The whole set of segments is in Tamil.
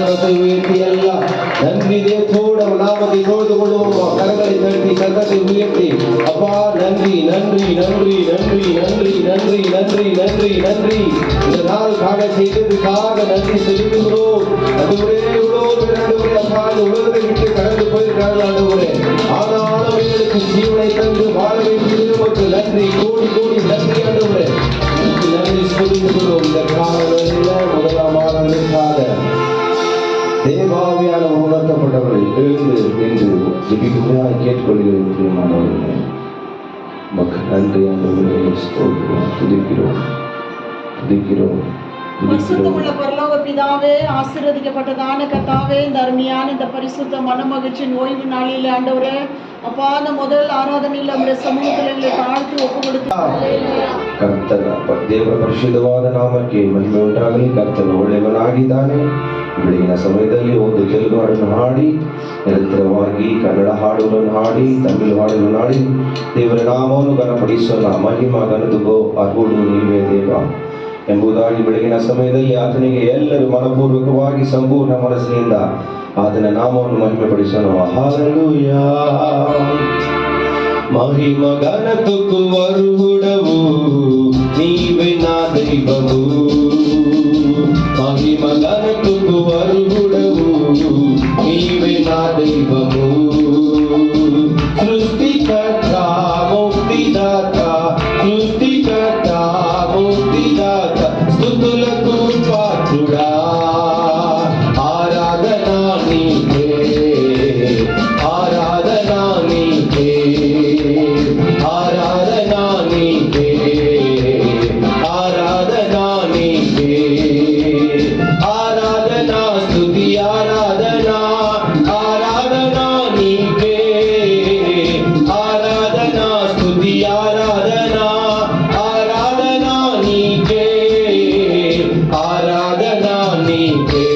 கரத்தை உயர்த்தி எல்லாம் நன்றி தேவத்தோடு நாமத்தை தொழுது கொள்வோம். கரங்களை தட்டி கரத்தை உயர்த்தி அப்பா நன்றி நன்றி நன்றி நன்றி நன்றி நன்றி நன்றி நன்றி நன்றி இந்த நாள் காண செய்ததுக்காக நன்றி செலுத்துகிறோம். அதுவரே இவ்வளவு பேர் அப்பா இந்த உலகத்தை விட்டு கடந்து போயிருக்கார்கள் ஆண்டவரே. ஆனாலும் அவர்களுக்கு ஜீவனை தந்து வாழ வைத்து நமக்கு நன்றி கோடி கோடி நன்றி ஆண்டவரே. நன்றி சொல்லுகிறோம். இந்த காலங்களில் முதலாம் மாதங்களுக்காக தேவாவியான உணர்த்தப்பட்டவர்கள் எழுந்து என்று ஜெபிக்கும்படியாக கேட்டுக்கொள்கிறேன். பிரியமானவர்களே, மக்கள் நன்றி ஆண்டவரே, ஸ்தோத்திரம், துதிக்கிறோம் துதிக்கிறோம். பரிசுத்தமுள்ள பரலோக பிதாவே, ஆசீர்வதிக்கப்பட்டதான கர்த்தாவே, இந்த அருமையான இந்த பரிசுத்த மனமகிழ்ச்சியின் ஓய்வு நாளில் ஆண்டவரே அப்பா அந்த முதல் ஆராதனையில் நம்முடைய சமூகத்தில் எங்களை தாழ்த்தி ஒப்பு கொடுத்து ಕರ್ತನ ದೇವರ ಪರಿಶುದ್ಧವಾದ ನಾಮಕ್ಕೆ ಮಹಿಮೆ ಉಂಟಾಗಲಿ. ಕರ್ತನ ಒಳ್ಳೆಯವನಾಗಿದ್ದಾನೆ. ಬೆಳಗಿನ ಸಮಯದಲ್ಲಿ ಒಂದು ತೆಲುಗು ಹಾಡನ್ನು ಹಾಡಿ ನಿರಂತರವಾಗಿ ಕನ್ನಡ ಹಾಡುಗಳನ್ನು ಹಾಡಿ ತಮಿಳು ಹಾಡುಗಳನ್ನು ಹಾಡಿ ದೇವರ ನಾಮವನ್ನು ಘನಪಡಿಸೋಣ. ಮಹಿಮ ಘನತೆಗೂ ಅರ್ಹುಡು ನೀವೇ ದೇವ ಎಂಬುದಾಗಿ ಬೆಳಗಿನ ಸಮಯದಲ್ಲಿ ಆತನಿಗೆ ಎಲ್ಲರೂ ಮನಪೂರ್ವಕವಾಗಿ ಸಂಪೂರ್ಣ ಮನಸ್ಸಿನಿಂದ ಆತನ ನಾಮವನ್ನು ಮಹಿಮೆ ಪಡಿಸೋಣ. ಹಲ್ಲೆಲೂಯಾ. మహిమ ఘనతకు అర్హుడవు నీవే నా దైవము. మహిమ ఘనతకు అర్హుడవు నీవే నా దైవము. సృష్టికర్త ముక్తిదాత సృష్టికర్త ముక్తిదాత స్తుతులకు పాత్రుడా ఆరాధన నీకే ఆరాధన నీకే ఆరాధనా నీకే ఆరాధనా నీకే ఆరాధనా స్తుతి ఆరాధనా ఆరాధనా నీకే ఆరాధనా స్తుతి ఆరాధనా ఆరాధనా నీకే ఆరాధనా నీకే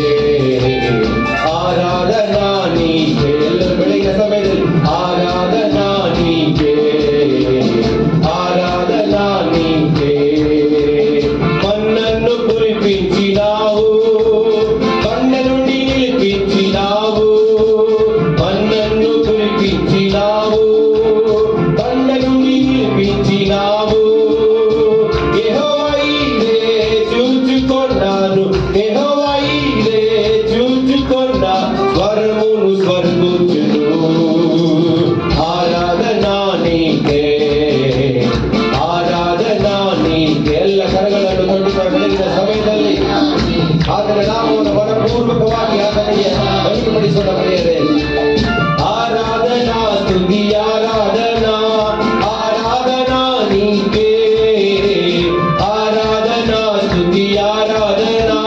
ఆరాధనా నీకే. ಎಲ್ಲರೂ ಬೆಳಗಿನ ಸಮಯದಲ್ಲಿ ಆರಾಧನಾ ನೀಕೆ ఆరాధనా నీకే. మన్నను కురిపించినావు కొండ నుండి నిలిపించినావు. మన్నను కురిపించినావు కొండ నుండి నిలిపించినావు. యెహోవా ఈరే చూచుకొన్నాను యెహోవా ఈరే చూచుకొన్నా స్వరమును స్వర్గుచును. ఆరాధనా నీకే ಆರಾಧನಾ ನೀಕೆ. ಎಲ್ಲ ಕರಗಳನ್ನು ತೊಟ್ಟಿದ ಬೆಳಗಿನ ಸಮಯದಲ್ಲಿ ಆತನ ನಾಮವನ್ನು ಮನಪೂರ್ವಕವಾಗಿ ಆತನಿಗೆ ಮಹಿಮೆಪಡಿಸೋಣ. ಪ್ರಿಯರೇ, ಆರಾಧನಾ ಸ್ತುತಿ ಆರಾಧನಾ ಆರಾಧನಾ ನೀಕೆ ಆರಾಧನಾ ಸ್ತುತಿ ಆರಾಧನಾ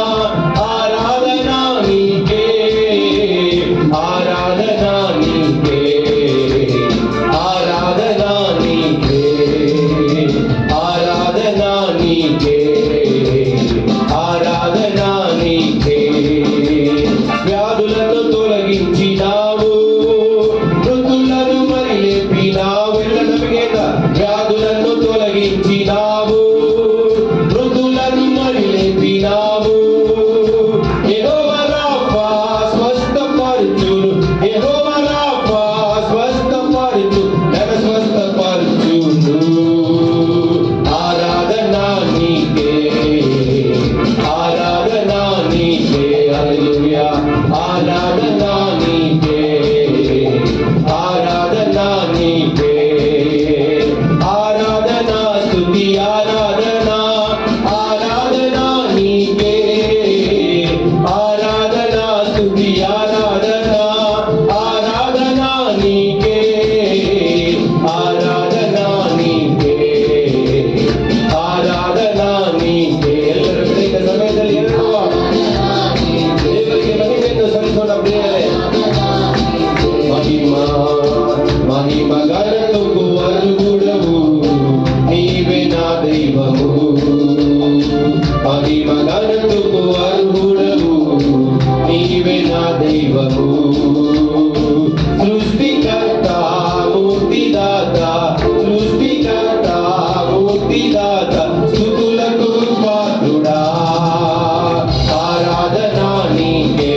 ಆರಾಧನಾ ನೀಕೆ ಆರಾಧನಾ ನೀಕೆ ಆರಾಧನಾ ನೀಕೆ ఆరాధనా నీకే ఆరాధనా నీకే. వ్యాధులను తొలగించినావు మృతులను మరి లేపినావు. వ్యాధులను తొలగించినావు మృతులను మరి లేపినావు. యెహోవా రాఫా స్వస్థపరచును యెహోవా రాఫా స్వస్థపరచు నన్ను స్వస్థపరచును. ఆరాధనా నీకే ఆరాధనా నీకే. హల్లెలూయా. ఆరాధనా నీకే ఆరాధనా నీకే ఆరాధనా స్తుతి ఆరాధనా ఆరాధనా నీకే ఆరాధనా స్తుతి ఆరాధనా ఆరాధనా నీకే ఆరాధనా నీకే ಆರಾಧನಾ ನೀಕೆ. ಎಲ್ಲರ ಬೆಳಗಿನ ಸಮಯದಲ್ಲಿ ಹೇಳುವ ದೇವರಿಗೆ ಮಹಿಮೆಯನ್ನು ಸಲ್ಲಿಸೋಣ. ಪ್ರಿಯರೇ, ಮಹಿಮಾ ಮಹಿಮ ಘನತೆಗೂ ಅರ್ಹುಡವು ನೀವೇ ನಾ ದೈವము. ಮಹಿಮ ಘನತೆಗೂ ಅರ್ಹುಡವು ನೀವೇ ನಾ ದೈವము. ಸೃಷ್ಟಿಕರ್ತ ಮುಕ್ತಿದಾತ ಸೃಷ್ಟಿಕರ್ತ ముక్తిదాత స్తుతులకు పాత్రుడా ఆరాధనా నీకే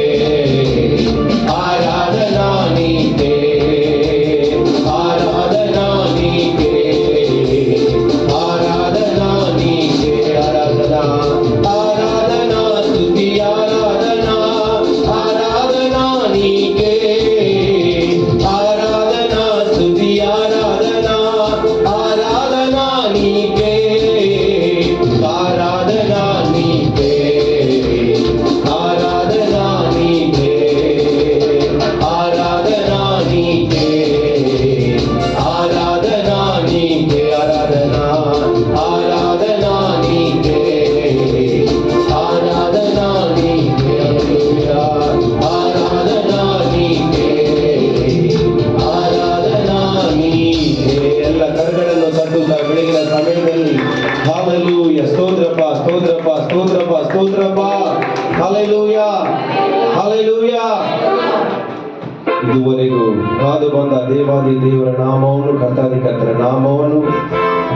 ಇದುವರೆಗೂ ಕಾದು ಬಂದ ದೇವಾದಿ ದೇವರ ನಾಮವನ್ನು, ಕರ್ತರ ನಾಮವನ್ನು,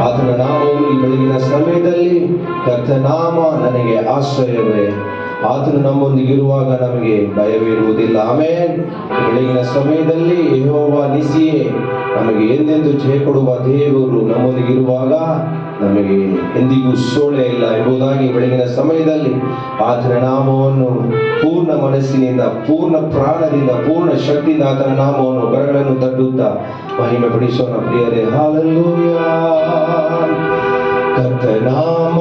ಆತನ ನಾಮವನ್ನು ಈ ಬೆಳಗಿನ ಸಮಯದಲ್ಲಿ ಕರ್ತನಾಮ ನನಗೆ ಆಶ್ರಯವೇ. ಆತನು ನಮ್ಮೊಂದಿಗಿರುವಾಗ ನಮಗೆ ಭಯವಿರುವುದಿಲ್ಲ. ಆಮೆನ್. ಬೆಳಗಿನ ಸಮಯದಲ್ಲಿ ಯೆಹೋವ ನಿಸಿಯೇ, ನಮಗೆ ಎಂದೆಂದು ಜಯ ಕೊಡುವ ದೇವರು ನಮ್ಮೊಂದಿಗಿರುವಾಗ ನಮಗೆ ಎಂದಿಗೂ ಸೋಳೆ ಇಲ್ಲ ಎಂಬುದಾಗಿ ಬೆಳಗಿನ ಸಮಯದಲ್ಲಿ ಆತನ ನಾಮವನ್ನು ಪೂರ್ಣ ಮನಸ್ಸಿನಿಂದ, ಪೂರ್ಣ ಪ್ರಾಣದಿಂದ, ಪೂರ್ಣ ಶಕ್ತಿಯಿಂದ ಆತನ ನಾಮವನ್ನು ಕರಗಳನ್ನು ತಟ್ಟುತ್ತಾ ಮಹಿಮೆ ಪಡಿಸೋಣ ಪ್ರಿಯರೇ. ಹಲ್ಲೆಲೂಯಾ. ಕರ್ತನಾಮ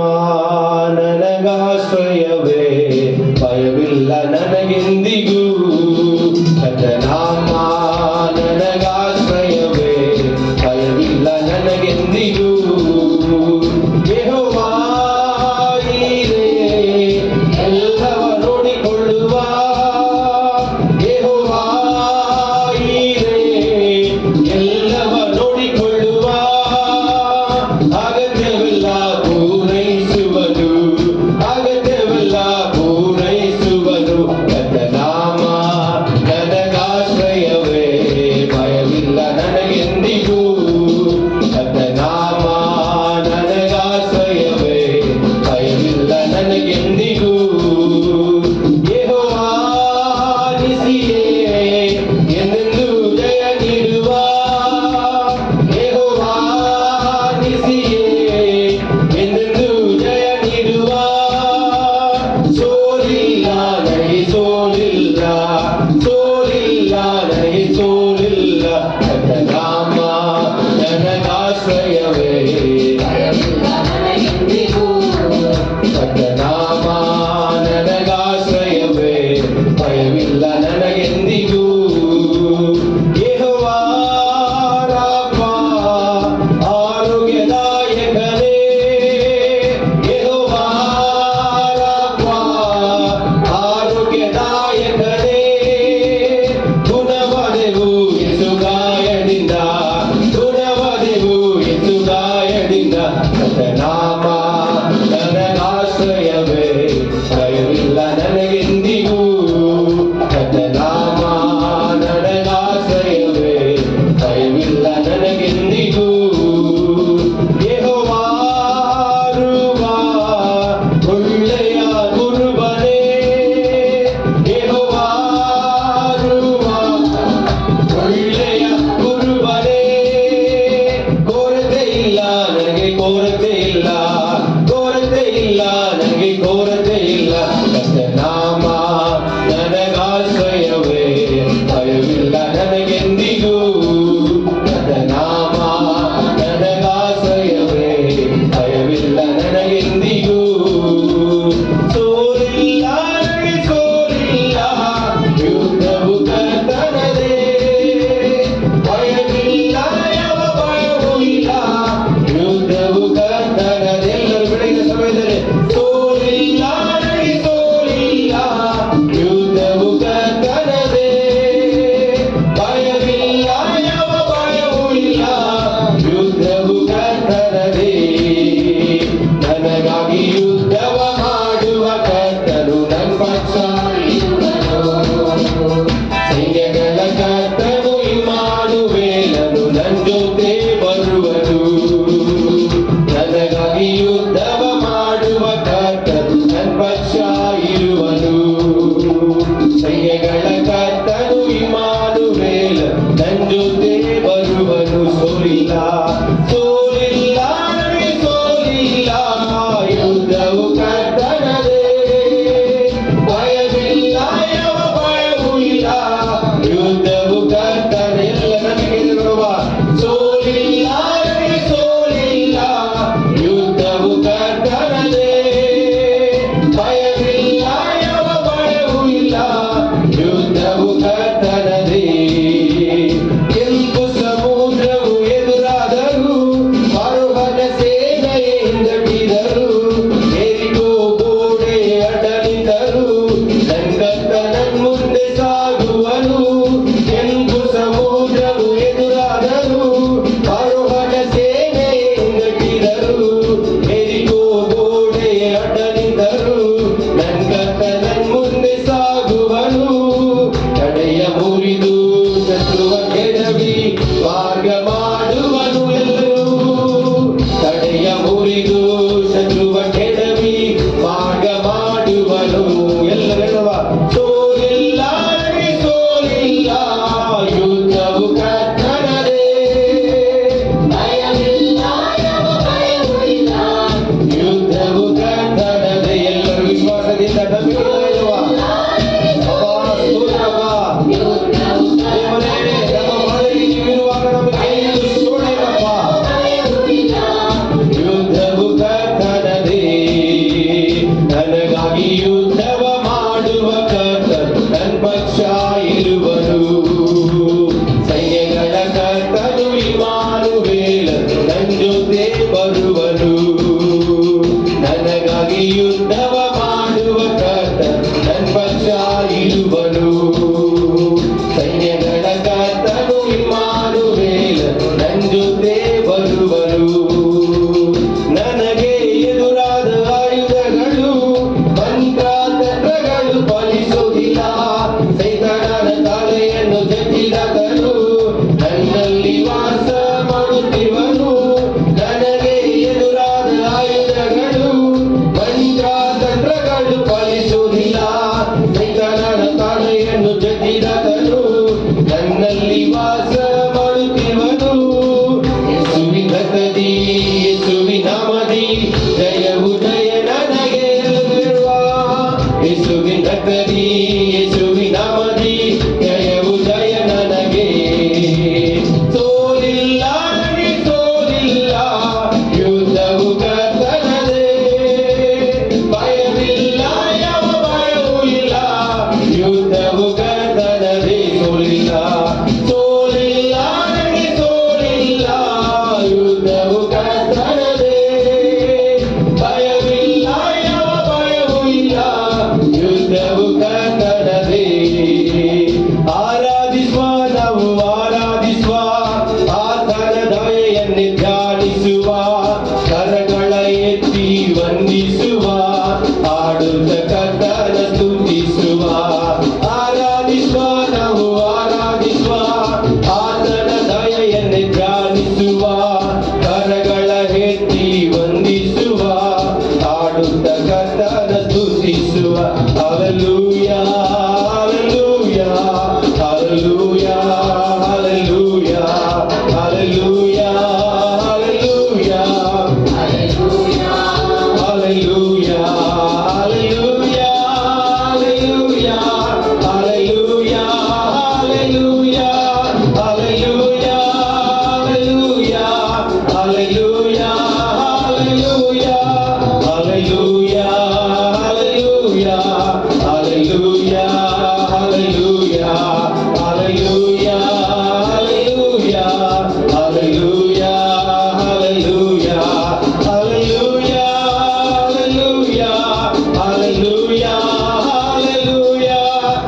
ನನಗಾಶ್ರಯವೇ, ಭಯವಿಲ್ಲ ನನಗೆಂದಿಗೂ. ಕರ್ತನಾಮ ನನಗಾಶ್ರಯವೇ, ಭಯವಿಲ್ಲ ನನಗೆಂದಿಗೂ. ಯೆಹೋವ ನೀನೇ ಎಲ್ಲವ ನೋಡಿಕೊಳ್ಳುವ, ಯೆಹೋವ ನೀನೇ ಎಲ್ಲವ ನೋಡಿಕೊಳ್ಳುವ. ಅಗತ್ಯವೆಲ್ಲ ಪೂರೈಸುವನು, ಅಗತ್ಯವೆಲ್ಲ ಪೂರೈಸುವನು. ಕರ್ತನಾಮ ನನಗಾಶ್ರಯವೇ, ಭಯವಿಲ್ಲ ನನಗೆಂದಿಗೂ. ಕರ್ತನಾಮ ನನಗಾಶ್ರಯವೇ, ಭಯವಿಲ್ಲ ನನಗೆಂದಿಗೂ. ಯೆಹೋವ ನಿಸಿಯೇ, ಎಂದೆಂದೂ ಜಯ ನೀಡುವ. ಯೆಹೋವ ನಿಸಿಯೇ, ಎಂದೆಂದೂ ಜಯ ನೀಡುವ. ಸೋಲಿಲ್ಲ ನನಗೆ ಸೋಲಿಲ್ಲ, ಸೋಲಿಲ್ಲ ನನಗೆ ಸೋಲಿಲ್ಲ. ಕರ್ತನಾಮ ನನಗಾಶ್ರಯವೇ, ಭಯವಿಲ್ಲ ನನಗೆಂದಿಗೂ. ಕರ್ತನಾಮ ನನಗಾಶ್ರಯವೇ, ಭಯವಿಲ್ಲ ನನಗೆಂದಿಗೂ. ಯೆಹೋವ ರಾಫ, ಆರೋಗ್ಯದಾಯಕನೇ. ಯೆಹೋವ ರಾಫ, ಆರೋಗ್ಯದಾಯಕನೇ. ಗುಣವದೆವು ಯೇಸು ಗಾಯದಿಂದ, ಗುಣವದೆವು ಯೇಸು ಗಾಯದಿಂದ. ಕರ್ತನಾಮ ನನಗಾಶ್ರಯವೇ, ಭಯವಿಲ್ಲ ನನಗೆಂದಿಗೂ. ಕರ್ತನಾಮ ನನಗಾಶ್ರಯವೇ, ಭಯವಿಲ್ಲ ನನಗೆಂದಿಗೂ. ಯೆಹೋವ ರೂವಾ, ಒಳ್ಳೆಯ ಕುರುಬನೇ. ಯೆಹೋವ ರೂವಾ, ಒಳ್ಳೆಯ ಕುರುಬನೇ. ಕೊರತೆ ಇಲ್ಲ ನನಗೆ, ಕೊರತೆ ಇಲ್ಲ, ಕೊರತೆ ಇಲ್ಲ ನನಗೆ, ಕೊರತೆ ಇಲ್ಲ. ಕರ್ತನಾಮ ನನಗಾಶ್ರಯವೇ, ಭಯವಿಲ್ಲ ನನಗೆಂದಿಗೂ. ಕರ್ತನಾಮ ನನಗಾಶ್ರಯವೇ, ಭಯವಿಲ್ಲ ನನಗೆಂದಿಗೂ. ಸೋಲಿಲ್ಲ ನನಗೆ ಸೋಲಿಲ್ಲ, ಯುದ್ಧವು ಕರ್ತನದೇ. ಭಯವಿಲ್ಲ ಯಾವ ಭಯವೂ ಇಲ್ಲ, ಯುದ್ಧವು ಕರ್ತನದೇ. ಎಲ್ಲರೂ ಬೆಳಗಿನ ಸಮಯದಲ್ಲಿ ಸೋಲಿಲ್ಲ ನನಗೆ ಸೋಲಿಲ್ಲ, ಯುದ್ಧವು ಕರ್ತನದೇ. ಭಯವಿಲ್ಲ ಯಾವ ಭಯವೂ ಇಲ್ಲ, ಯುದ್ಧವು ಕರ್ತನದೇ. ನನಗಾಗಿ ಯುದ್ಧವ ಮಾಡುವ ಕರ್ತನು ನನ್ನ ಪಕ್ಷ ಇರುವನು. ಸೈನ್ಯಗಳ ಕರ್ತನು ಇಮ್ಮಾನುವೇಲನು ನನ್ನ ಜೊತೆ ಬರುವನು. ನನಗಾಗಿ ಯುದ್ಧವ ಮಾಡುವ ಕರ್ತನು ನನ್ನ ಪಕ್ಷ ಇರುವನು. ಸೈನ್ಯಗಳ ಕರ್ತನು ಇಮ್ಮಾನುವೇಲ ನನ್ನ ಜೊತೆ ಬರುವನು. ಸೋಲಿಲ್ಲ, ಸೋಲಿಲ್ಲ ನನಗೆ ಸೋಲಿಲ್ಲ, ಯುದ್ಧವು ಕರ್ತನದೇ. ಭಯವಿಲ್ಲ ಯಾವ ಭಯವೂ ಇಲ್ಲ, ಯುದ್ಧವು ಕರ್ತನೇ. ಎಲ್ಲ ನನಗೆ ಬರುವ ಸೋಲಿಲ್ಲ ನನಗೆ ಸೋಲಿಲ್ಲ, ಯುದ್ಧವು ಕರ್ತನದೇ. ಭಯವಿಲ್ಲ ಯಾವ ಭಯವೂ ಇಲ್ಲ, ಯುದ್ಧ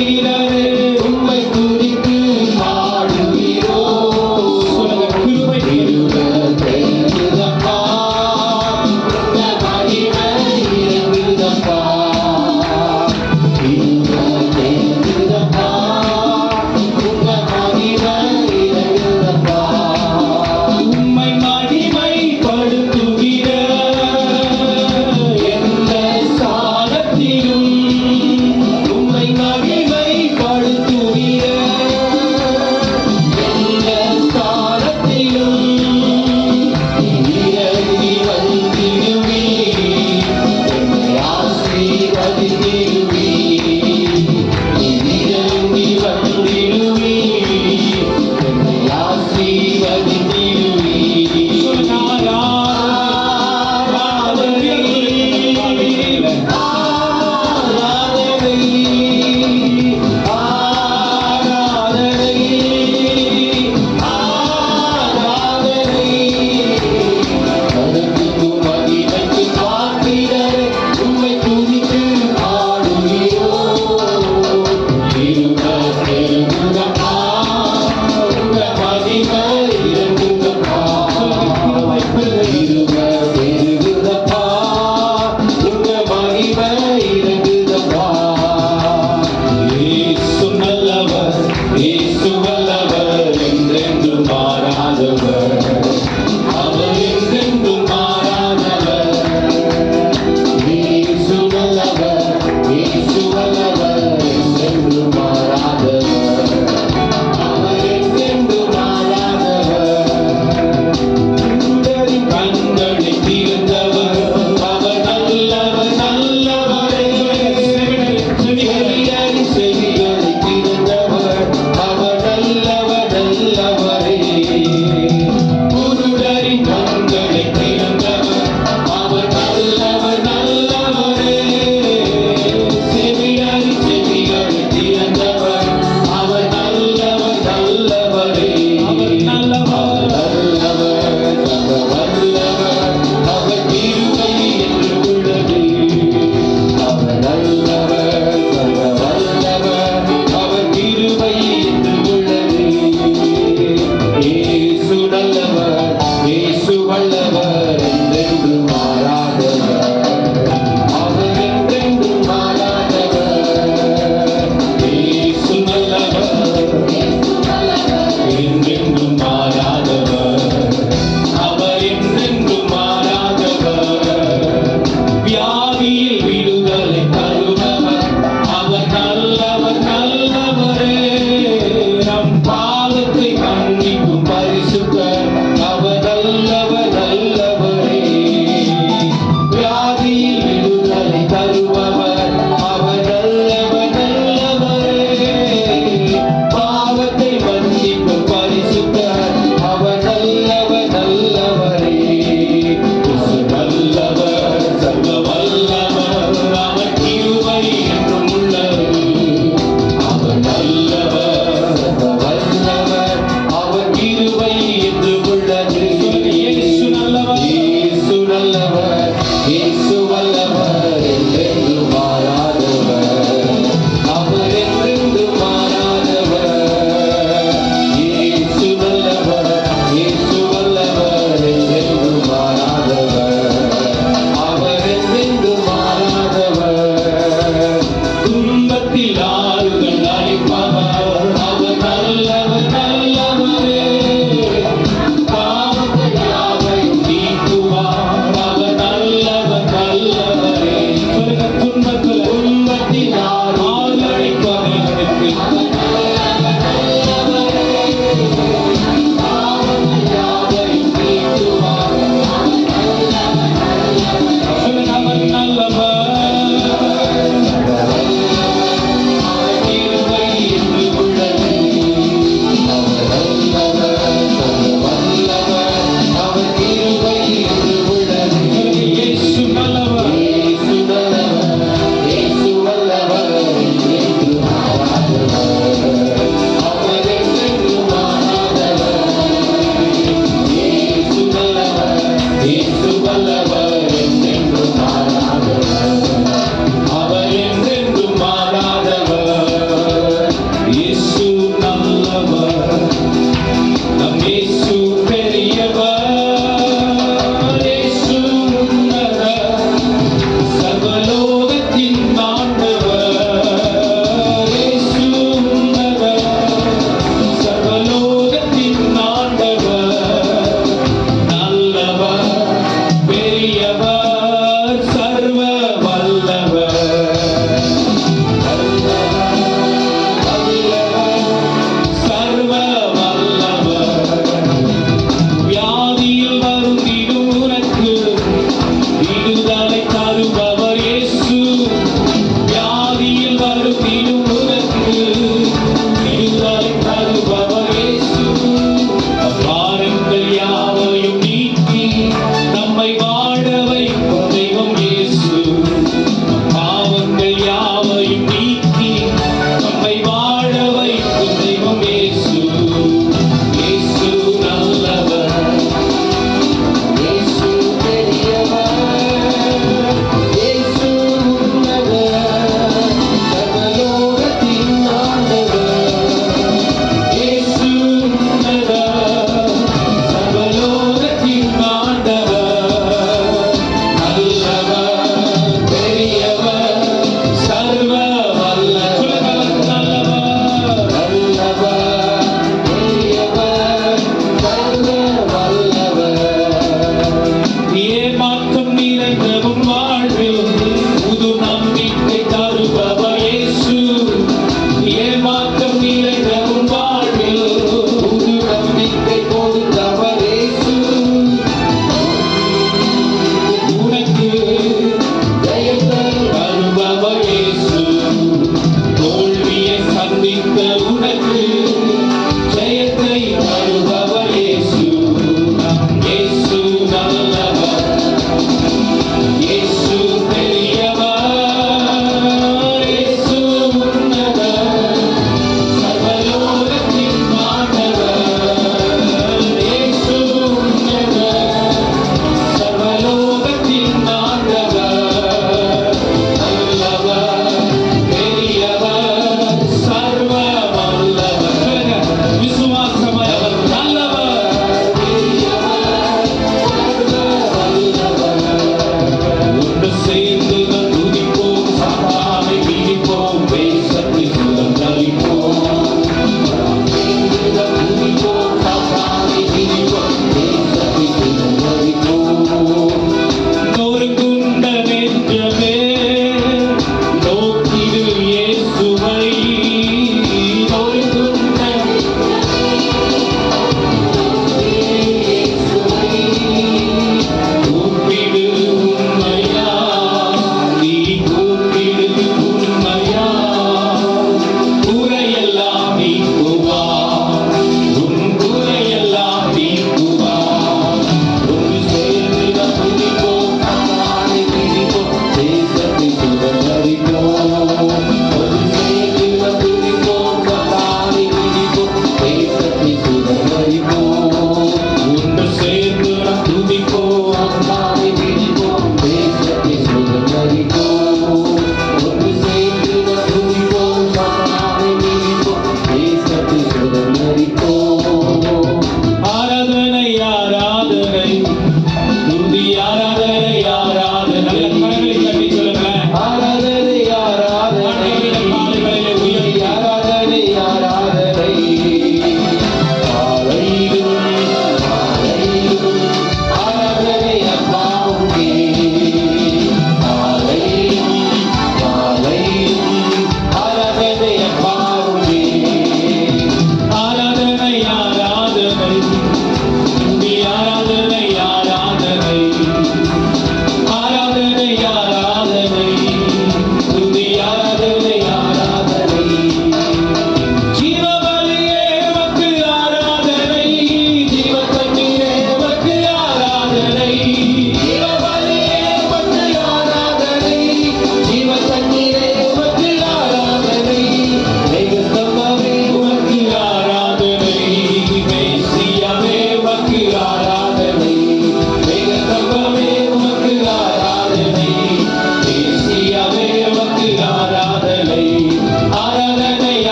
வீரரே உம்மை துதித்து பாடுகிறோம். சொல்லுங்க, கிருபை தெரிந்ததப்பா, உங்க மகிமை இறங்குதப்பா. கிருபை தெரிந்ததப்பா, உங்க மகிமை இறங்குதப்பா. உம்மை மகிமைப்படுத்துகிற எந்த ஸ்தானத்திலும் உம்மை மகிமைப்படுத்துகிற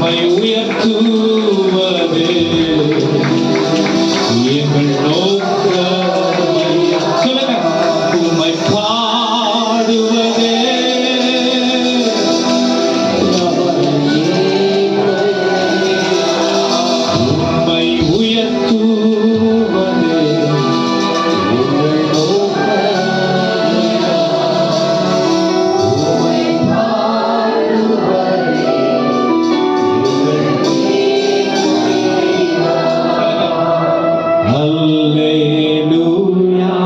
உம்மை உயர்த்துவதே எங்கள் நோக்கம். சொல்லுங்க. உம்மை பாடுவதே உம்மை உயர்த்துவதே எங்கள் நோக்கம். உம்மை பாடுவதே அல்லேலூயா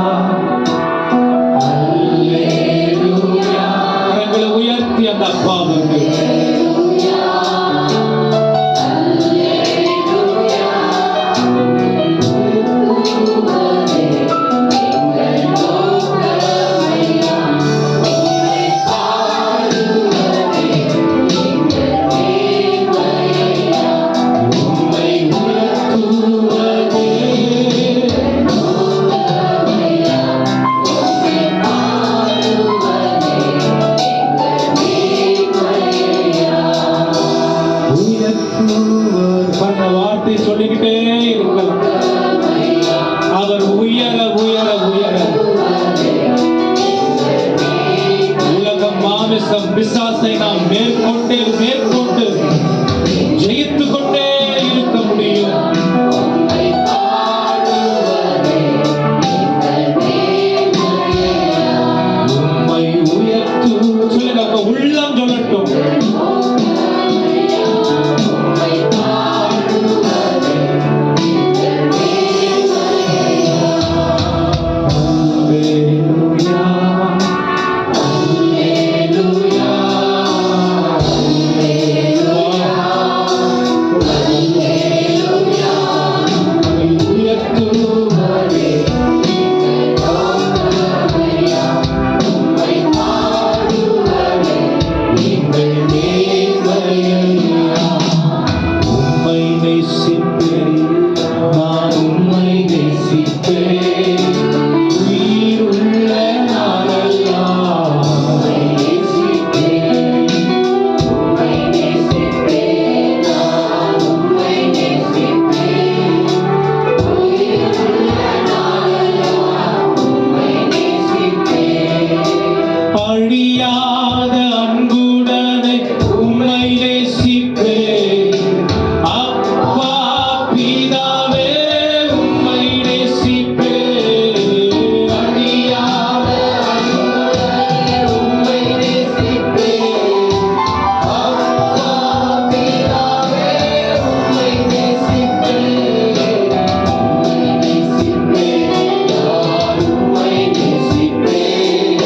அல்லேலூயா. கரங்களை உயர்த்தி அந்த அப்பாவுக்கு பண்ண வார்த்தை சொல்லிக்கிட்டே இருக்கலாம். அவர் உயர உயர உயர உலகம் மாமிசம் பிசாசை நாம் மேற்கொண்டு மேற்கொண்டு ஜெயித்து கொண்டே இருக்க முடியும். உம்மை உயர்த்து சொல்லுங்க. அப்ப உள்ளம் சொல்லட்டும். அழியாத அன்புடனே உம்மை நேசிப்பேன். அப்பா பிதாவே உம்மை நேசிப்பேன். அழியாத அன்புடனே உம்மை நேசிப்பேன். அப்பா பிதாவே உம்மை நேசிப்பேன். உம்மை நேசிப்பேன். நான் உம்மை நேசிப்பேன்.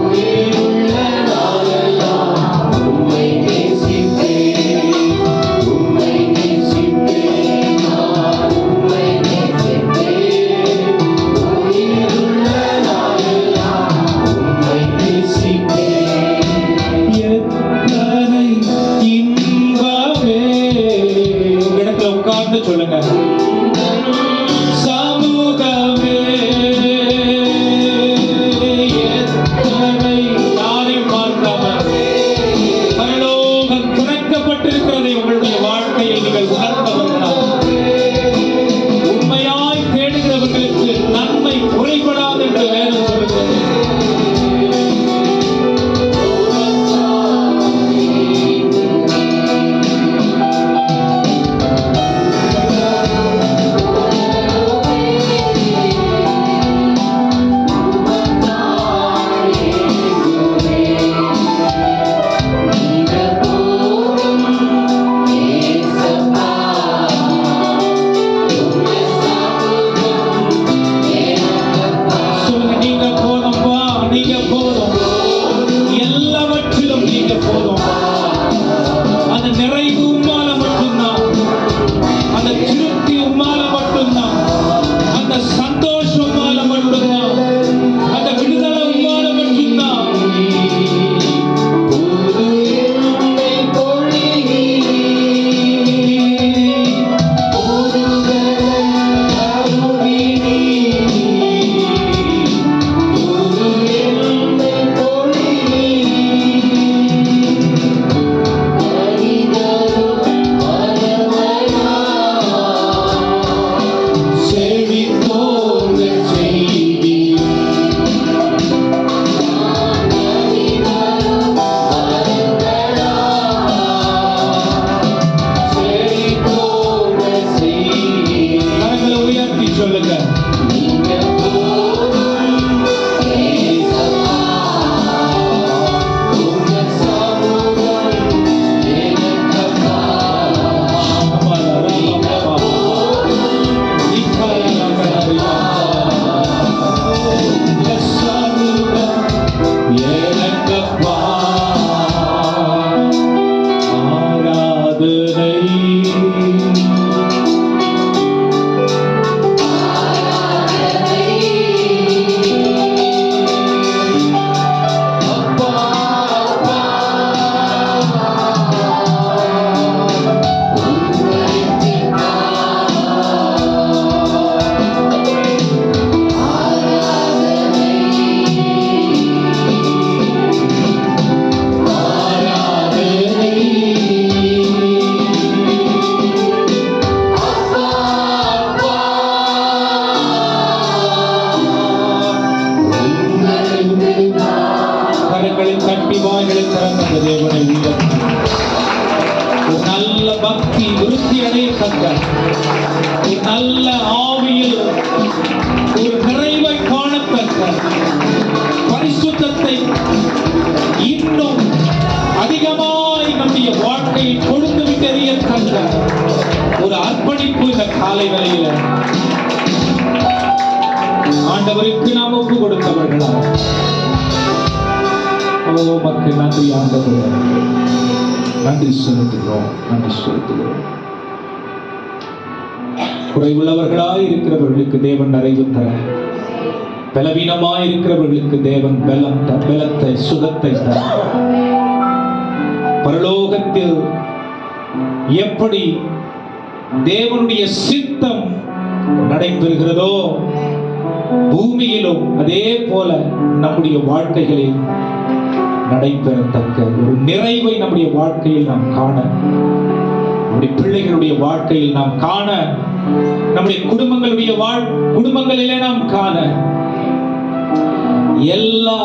உயிருள்ள நாளெல்லாம் உம்மை நேசிப்பேன். உம்மை நேசிப்பேன். நான் உம்மை நேசிப்பேன். உயிருள்ள நாளெல்லாம் உம்மை நேசிப்பேன். எத்தனை இன்பமே. உங்க இடத்துல உட்கார்ந்து சொல்லுங்க. சமூகமே எத்தனை யாரையும் பார்க்காம பரலோகம் திறக்கப்பட்டிருக்கிறதை உங்களுடைய வாழ்க்கையில் நீங்கள் உணர்ந்தவர்களாக உண்மையாய் தேடுகிறவர்களுக்கு நன்மை குறைபடாது என்று வேதம் சொல்லுகிறது. ஒரு நல்ல பக்தி விருத்தி அடையத்தக்க, ஒரு நல்ல ஆவியில் ஒரு நிறைவை காணத்தக்க, பரிசுத்தத்தை இன்னும் அதிகமாய் நம்முடைய வாழ்க்கையை கொடுத்து விட்டறியத்தக்க ஒரு அர்ப்பணிப்பு இந்த காலை வேளையில ஆண்டவருக்கு நாம் ஒப்பு கொடுத்தவர்களா? ஓ மக்கள், நன்றி ஆண்டவரே, நன்றி செலுத்துகிறோம், நன்றி செலுத்துகிறோம். குறைவுள்ளவர்களாய் இருக்கிறவர்களுக்கு தேவன் நிறைவு தர, பலவீனமாய் இருக்கிறவர்களுக்கு தேவன் பலத்தை சுகத்தை தர. பரலோகத்தில் எப்படி தேவனுடைய சித்தம் நடைபெறுகிறதோ பூமியிலும் அதே போல நம்முடைய வாழ்க்கைகளில் நடைபெறத்தக்க ஒரு நிறைவை நம்முடைய வாழ்க்கையில் நாம் காண, நம்முடைய பிள்ளைகளுடைய வாழ்க்கையில் நாம் காண, நம்முடைய குடும்பங்களிலே நாம் காண, எல்லா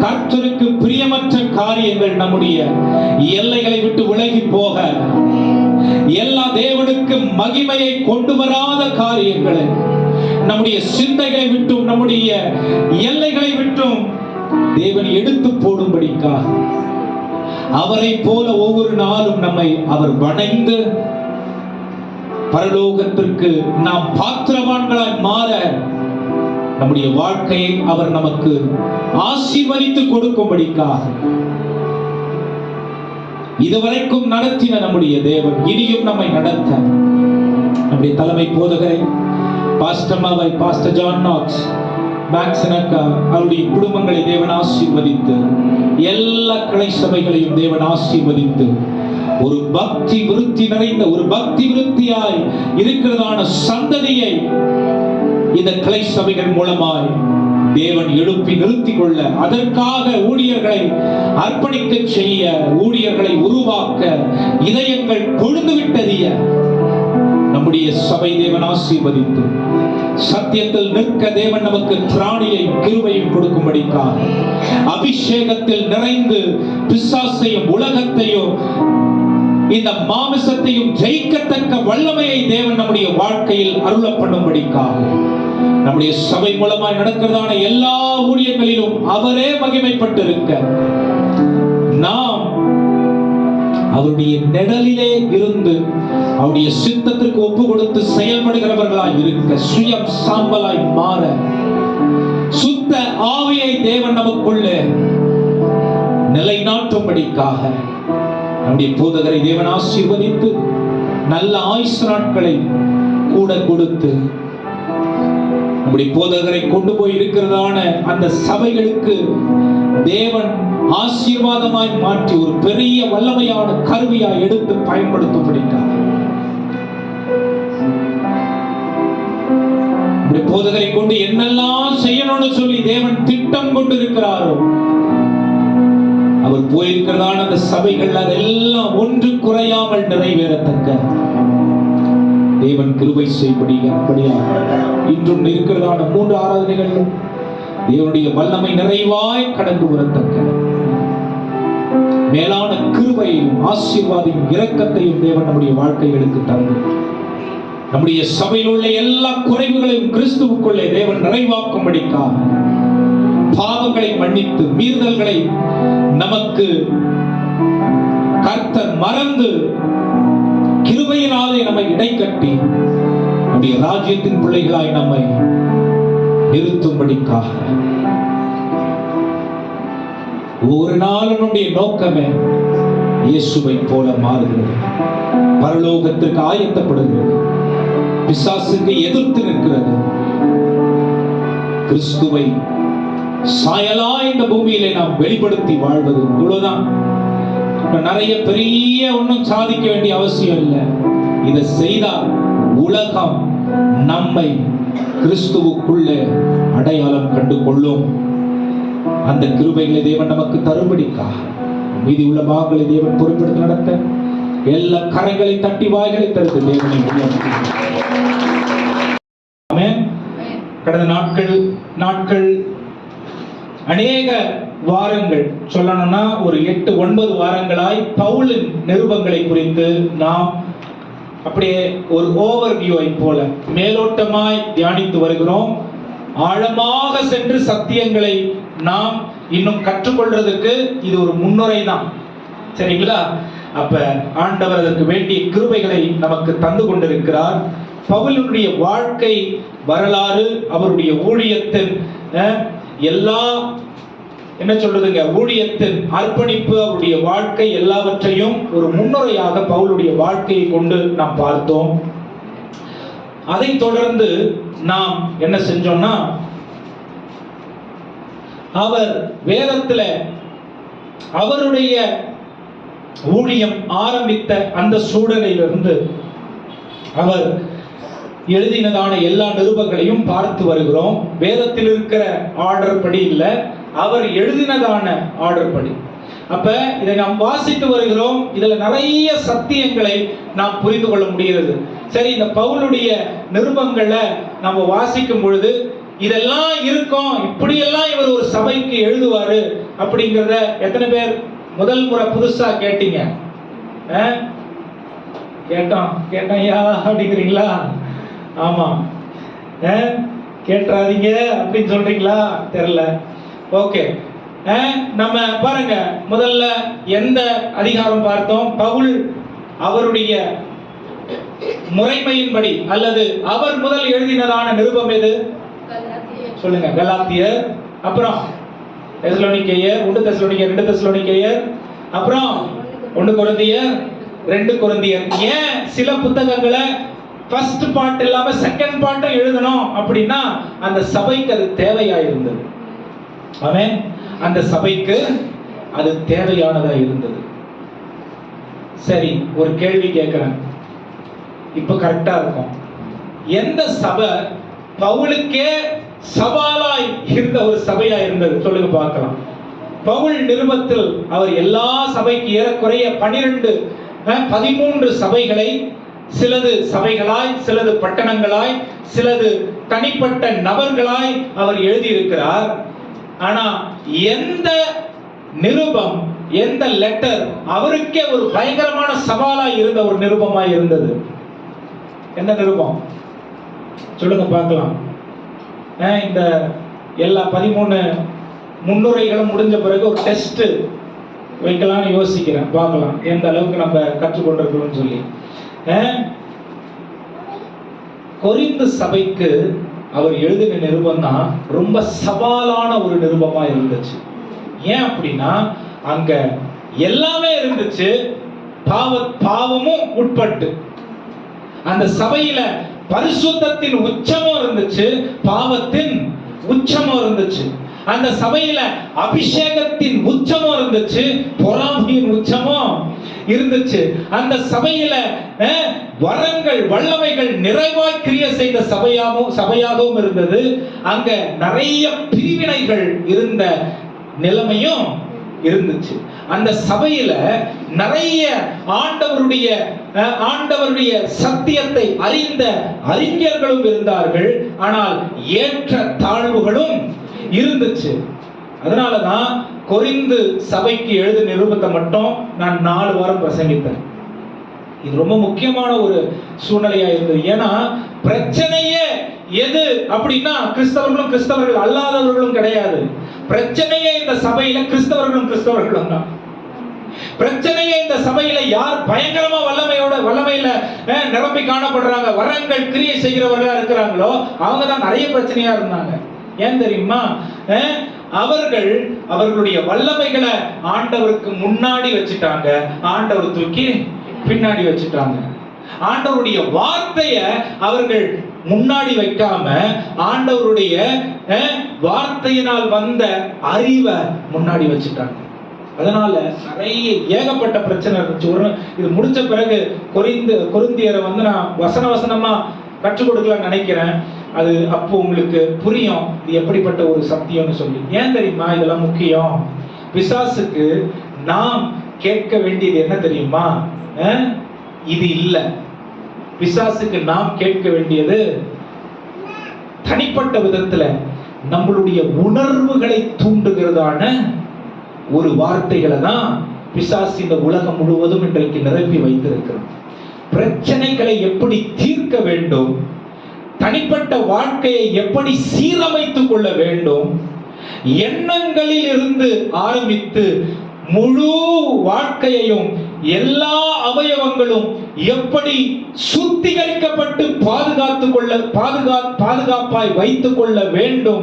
கர்த்தருக்கு பிரியமற்ற காரியங்கள் நம்முடைய எல்லைகளை விட்டு விலகி போக, எல்லா தேவனுக்கு மகிமையை கொண்டு வராத காரியங்களை நம்முடைய சிந்தைகளை விட்டும் நம்முடைய எல்லைகளை விட்டும் தேவன் எடுத்து போடும்படிக்காக அவரை போல ஒவ்வொரு நாளும் நம்மை அவர் வணைந்து பரலோகத்திற்கு நாம் பாத்திரவான்களாய் மாற நம்முடைய வாழ்க்கையை அவர் நமக்கு ஆசீர்வதித்து கொடுக்கும்படிக்காக இதுவரைக்கும் நடத்தின நம்முடைய தேவன் இனியும் நம்மை நடத்த நம்முடைய தலைமை போதகரை பாஸ்டர் ஜான் நாக்ஸ் மேக்ஸனக்கா அவருடைய குடும்பங்களை தேவன் ஆசீர்வதித்து, எல்லா கிளை சபைகளையும் தேவன் ஆசீர்வதித்து ஒரு பக்தி விருத்தி நிறைந்த ஒரு பக்தி விருத்தியாய் இருக்கிறதான சந்ததியை இந்த கிளை சபைகள் மூலமாய் தேவன் எழுப்பி நிறுத்திக் கொள்ள, அதற்காக ஊழியர்களை அர்ப்பணிக்க செய்ய, ஊழியர்களை உருவாக்க, இதயங்கள் கொழுந்து விட்டறிய நம்முடைய சபை தேவன் ஆசீர்வதித்து சத்தியத்தில் நிற்க தேவன் நமக்கு திராணியை கிருபையும் கொடுக்கும்படிக்காக அபிஷேகத்தில் நிறைந்து பிசாசையும் உலகத்தையும் இந்த மாமிசத்தையும் ஜெயிக்கத்தக்க வல்லமையை தேவன் நம்முடைய வாழ்க்கையில் அருள பண்ணும்படிக்காக நம்முடைய சபை மூலமாய் நடக்கிறதான எல்லா ஊழியங்களிலும் அவரே மகிமைப்பட்டிருக்க நாம் அவருடைய நிழலிலே இருந்து அவருடைய சித்தத்திற்கு ஒப்பு கொடுத்து செயல்படுகிறவர்களாய் இருக்க, சுயம் சாம்பலாய் மாற சுத்த ஆவியை தேவன் நமக்குள்ளே நிலைநாட்டும்படிக்காக நம்முடைய போதகரை தேவன் ஆசீர்வதித்து நல்ல ஆயுசு நாட்களை கூட கொடுத்து நம்முடைய போதகரை கொண்டு போய் இருக்கிறதான அந்த சபைகளுக்கு தேவன் ஆசீர்வாதமாய் மாற்றி ஒரு பெரிய வல்லமையான கருவியாய் எடுத்து பயன்படுத்தும்படிக்காக நம்முடைய போதகரை கொண்டு என்னெல்லாம் செய்யணும்னு சொல்லி தேவன் திட்டம் கொண்டு இருக்கிறாரோ அவர் போயிருக்கிறதான அந்த சபைகள் அதெல்லாம் ஒன்று குறையாமல் நிறைவேறத்தக்க தேவன் கிருபை செய்யபடியா இன்றும் இருக்கிறதான 3 ஆராதனைகளிலும் தேவனுடைய வல்லமை நிறைவாய் கடந்து வரத்தக்க மேலான கிருபையையும் ஆசீர்வாதையும் இரக்கத்தையும் தேவன் நம்முடைய வாழ்க்கைகளுக்கு தந்து நம்முடைய சபையில் உள்ள எல்லா குறைவுகளையும் கிறிஸ்துவுக்குள்ளே தேவன் நிறைவாக்கும்படிக்காக பாவங்களை மன்னித்து மீறுதல்களை நமக்கு கர்த்தர் மறந்து கிருபையினாலே நம்மை இடைக்கட்டி நம்முடைய ராஜ்யத்தின் பிள்ளைகளாய் நம்மை நிறுத்தும்படிக்காக ஒரு நாள் நம்முடைய நோக்கமே இயேசுவை போல மாறுகிறது, பரலோகத்திற்கு ஆயத்தப்படுகிறது, பிசாசுக்கு எதிர்த்து நிற்கிறது, கிறிஸ்துவை சாயலா இந்த பூமியிலே நாம் வெளிப்படுத்தி வாழ்வது. இவ்வளவுதான். நிறைய பெரிய ஒன்றும் சாதிக்க வேண்டிய அவசியம் இல்லை. இதை செய்தால் உலகம் நம்மை கிறிஸ்துவுக்குள்ளே அடையாளம் கண்டு கொள்ளும். அந்த கிருபைகளை தேவன் நமக்கு தரும்படிக்காக மீதி உள்ள பாகங்களை தேவன் பொறுப்பெடுத்து நடத்த எல்லா கரங்களை தட்டி வாய்களை தருது தேவனை. கடந்த நாட்கள் அநேக வாரங்கள், சொல்லணும்னா ஒரு 8-9 வாரங்களாய் பவுலின் நிருபங்களை குறித்து நாம் அப்படியே ஒரு ஓவர்வியூவை போல மேலோட்டமாய் தியானித்து வருகிறோம். ஆழமாக சென்று சத்தியங்களை நாம் இன்னும் கற்றுக்கொள்றதுக்கு இது ஒரு முன்னுரை தான், சரிங்களா? அப்ப ஆண்டவர் அதற்கு வேண்டிய கிருபைகளை நமக்கு தந்து கொண்டிருக்கிறார். பவுலினுடைய வாழ்க்கை வரலாறு, அவருடைய ஊழியத்தின் எல்லா என்ன சொல்றதுங்க, ஊழியத்தின் அர்ப்பணிப்பு, அவருடைய வாழ்க்கை எல்லாவற்றையும் ஒரு முன்னுரையாக பவுலுடைய வாழ்க்கையை கொண்டு நாம் பார்த்தோம். அதை தொடர்ந்து நாம் என்ன செஞ்சோம்னா, அவர் வேதத்துல அவருடைய ஊழியம் ஆரம்பித்த அந்த சூழலிலிருந்து அவர் எழுதினதான எல்லா நிருபங்களையும் பார்த்து வருகிறோம். வேதத்தில் இருக்கிற ஆர்டர் படி இல்ல, அவர் எழுதினதான ஆர்டர் படி. அப்ப இதை நாம் வாசித்து வருகிறோம். இதுல நிறைய சத்தியங்களை நாம் புரிந்து கொள்ள முடிகிறது. சரி, இந்த பவுலுடைய நிருபங்களை நம்ம வாசிக்கும் பொழுது இதெல்லாம் இருக்கும், இப்படியெல்லாம் இவர் ஒரு சபைக்கு எழுதுவாரு அப்படிங்கிறத எத்தனை பேர் முதல் முறை புதுசா கேட்டீங்க? கேட்டோம் அப்படிங்கிறீங்களா? ஆமா, கேட்டுறாதீங்க அப்படின்னு சொல்றீங்களா? தெரியல. ஓகே, நம்ம பாருங்க, முதல்ல எந்த அதிகாரம் பார்த்தோம்? பவுல் அவருடைய முறைமையின்படி அல்லது அவர் முதல் எழுதினதான நிருபம் எது சொல்லுங்க? கலாத்தியர், அப்புறம் தெசலோனிக்கேயர், 1 தெசலோனிக்கேயர், 2 தெசலோனிக்கேயர், அப்புறம் 1 கொரிந்தியர், 2 கொரிந்தியர். ஏன் சில புத்தகங்களை ஃபர்ஸ்ட் பார்ட் இல்லாம செகண்ட் பார்ட்டும் எழுதணும் அப்படின்னா அந்த சபைக்கு அது தேவையா இருந்தது. ஆமென். அந்த சபைக்கு அது தேவையானதா இருந்தது. சரி, ஒரு கேள்வி கேட்கிறேன், இப்ப கரெக்டா இருக்கும். எந்த சபை பவுலுக்கே சவாலாய் இருந்த ஒரு சபையா இருந்தது? சொல்லுங்க பார்க்கலாம். பவுல் நிருபத்தில் அவர் எல்லா சபைக்கு ஏறக்குறைய 13 சபைகளை, சிலது சபைகளாய், சிலது பட்டணங்களாய், சிலது தனிப்பட்ட நபர்களாய் அவர் எழுதியிருக்கிறார். ஆனா எந்த நிருபம், எந்த லெட்டர் அவருக்கே ஒரு பயங்கரமான சவாலாய் இருந்த ஒரு நிருபமாய் இருந்தது? எந்த நிருபம் சொல்லுங்க பார்க்கலாம். இந்த எல்லா 13 முன்னுரைகளும் முடிஞ்ச பிறகு ஒரு டெஸ்ட் வைக்கலாம்னு யோசிக்கிறேன். பார்க்கலாம் எந்த அளவுக்கு நம்ம கற்றுக்கொண்டிருக்கிறோம்னு சொல்லி. கொரிந்து சபைக்கு அவர் எழுதின நிருபம் தான் ரொம்ப சவாலான ஒரு நிருபமா இருந்துச்சு. ஏன் அப்படின்னா அங்க எல்லாமே இருந்துச்சு, பாவமும் உட்பட்டு. அந்த சபையில பரிசுத்தத்தின் உச்சமும் இருந்துச்சு, பாவத்தின் உச்சமும் இருந்துச்சு. அந்த சபையில அபிஷேகத்தின் உச்சமும் இருந்துச்சு, பொறாமையின் உச்சமும் இருந்துச்சு. அந்த சபையில வரங்கள், வல்லமைகள் நிறைவாய் கிரியை செய்த சபையாகவும் இருந்தது. அங்க நிறைய பிரிவினைகள் இருந்த நிலைமையும் இருந்துச்சு. அந்த சபையில நிறைய ஆண்டவருடைய சத்தியத்தை அறிந்த அறிஞர்களும் இருந்தார்கள். ஆனால் ஏற்ற தாழ்வுகளும் இருந்துச்சு. அதனாலதான் கொரிந்து சபைக்கு எழுத நிருபத்தை மட்டும் நான் 4 வாரம் பிரசங்கித்தேன். இது ரொம்ப முக்கியமான ஒரு சூழ்நிலையா இருந்தது. ஏன்னா பிரச்சனையே எது அப்படின்னா கிறிஸ்தவர்கள் அல்லாதவர்களும் கிடையாது. பிரச்சனையே இந்த சபையில கிறிஸ்தவர்களும் தான். பிரச்சனையே இந்த சபையில யார் பயங்கரமா வல்லமையில நிரம்பி காணப்படுறாங்க, வரங்கள் கிரியை செய்கிறவர்களா இருக்கிறாங்களோ அவங்க தான் நிறைய பிரச்சனையா இருந்தாங்க. ஏன் தெரியுமா? அவர்களுடைய வல்லமைகளை ஆண்டவருக்கு முன்னாடி வச்சுட்டாங்க, ஆண்டவர் தூக்கி பின்னாடி வச்சுட்டாங்க. ஆண்டவருடைய வார்த்தைய அவர்கள் முன்னாடி வைக்காம ஆண்டவருடைய வார்த்தையினால் வந்த அறிவை முன்னாடி வச்சுட்டாங்க. அதனால நிறைய ஏகப்பட்ட பிரச்சனை இருந்துச்சு. இது முடிச்ச பிறகு கொரிந்தியரை நான் வசனமா கற்றுக் கொடுக்கலாம்னு நினைக்கிறேன். அது அப்போ உங்களுக்கு புரியும் இது எப்படிப்பட்ட ஒரு சத்தியம்னு சொல்லி. ஏன் தெரியுமா இதெல்லாம் முக்கியம்? பிசாசுக்கு நாம் கேட்க வேண்டியது என்ன தெரியுமா? இது இல்ல. பிசாசுக்கு நாம் கேட்க வேண்டியது தனிப்பட்ட விதத்துல நம்மளுடைய உணர்வுகளை தூண்டுகிறதான ஒரு வார்த்தைகளை தான் பிசாசு இந்த உலகம் முழுவதும் இன்றைக்கு நிரப்பி வைத்திருக்கிறான். பிரச்சனைகளை எப்படி தீர்க்க வேண்டும், தனிப்பட்ட வாழ்க்கையை எப்படி சீரமைத்துக் கொள்ள வேண்டும், எண்ணங்களில் இருந்து ஆரம்பித்து முழு வாழ்க்கையையும் எல்லா அவயவங்களும் எப்படி சுத்திகரிக்கப்பட்டு பாதுகாப்பாய் வைத்துக் கொள்ள வேண்டும்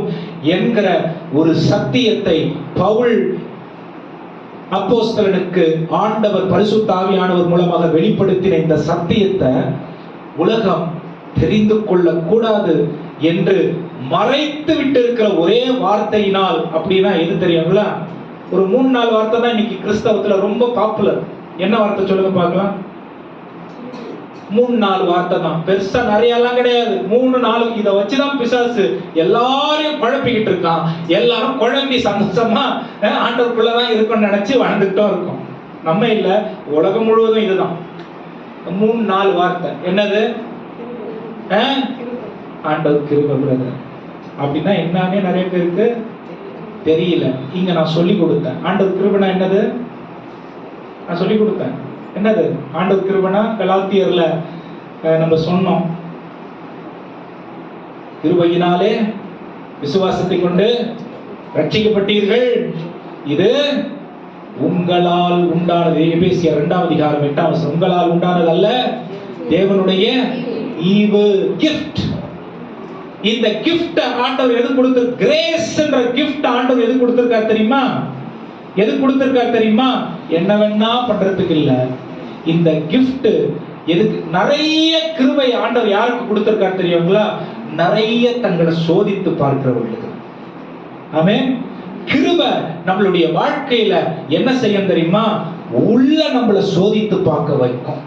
என்கிற ஒரு சத்தியத்தை பவுல் அப்போஸ்தலனுக்கு ஆண்டவர் பரிசுத்த ஆவியானவர் மூலமாக வெளிப்படுத்தின இந்த சத்தியத்தை உலகம் தெரிந்து கொள்ள கூடாது என்று மறைத்து விட்டு இருக்கிற ஒரே வார்த்தையினால், அப்படின்னா எது தெரியுங்களா? ஒரு 3-4 வார்த்தை தான் இன்னைக்கு கிறிஸ்தவத்துல ரொம்ப பாப்புலர். என்ன வார்த்தை சொல்லுங்க பார்க்கலாம்? 3-4 வார்த்தை தான், பெருசா நிறைய எல்லாம் கிடையாது. 3-4 இதை வச்சுதான் பிசாசு எல்லாரையும் குழப்பிக்கிட்டு இருக்கான். எல்லாரும் குழம்பி சந்தோஷமா ஆண்டவருக்குள்ளதான் இருக்கும்னு நினைச்சு வாழ்ந்துகிட்டோம் இருக்கோம். நம்ம இல்ல, உலகம் முழுவதும் இதுதான். 3-4 வார்த்தை. என்னது? ஆண்டவர் கிருபை பிரதர் அப்படின்னா என்னன்னே நிறைய பேருக்கு தெரியல. இங்க நான் சொல்லி கொடுத்தேன். ஆண்டவர் கிருபைனா என்னது? நான் சொல்லி கொடுத்தேன். என்னது ஆண்டவர் கிருபைனா? கலாத்தியர்ல நம்ம சொன்னோம், கிருபையினாலே விசுவாசத்தை கொண்டு ரட்சிக்கப்பட்டீர்கள், இது உங்களால் உண்டானது. எபேசியர் 2-வது அதிகாரம் 8-வது வசனம். உங்களால் உண்டானது அல்ல, தேவனுடைய ஈவு, கிஃப்ட். இந்த கிஃப்ட் ஆண்டவர் எது கொடுத்திரு? கிரேஸ் என்ற கிஃப்ட் ஆண்டவர் எது கொடுத்திருக்கார் தெரியுமா? எது கொடுத்திருக்கார் தெரியுமா? என்ன வேணா பண்றதுக்கு இல்ல. இந்த கிஃப்ட் எதுக்கு? நிறைய கிருபை ஆண்டவர் யாருக்கு கொடுத்திருக்கார் தெரியுங்களா? நிறைய தங்களை சோதித்து பார்க்கிறவர்களுக்கு. ஆமென். கிருபை நம்மளுடைய வாழ்க்கையில என்ன செய்யும் தெரியுமா? உள்ள நம்மளை சோதித்து பார்க்க வைக்கும்.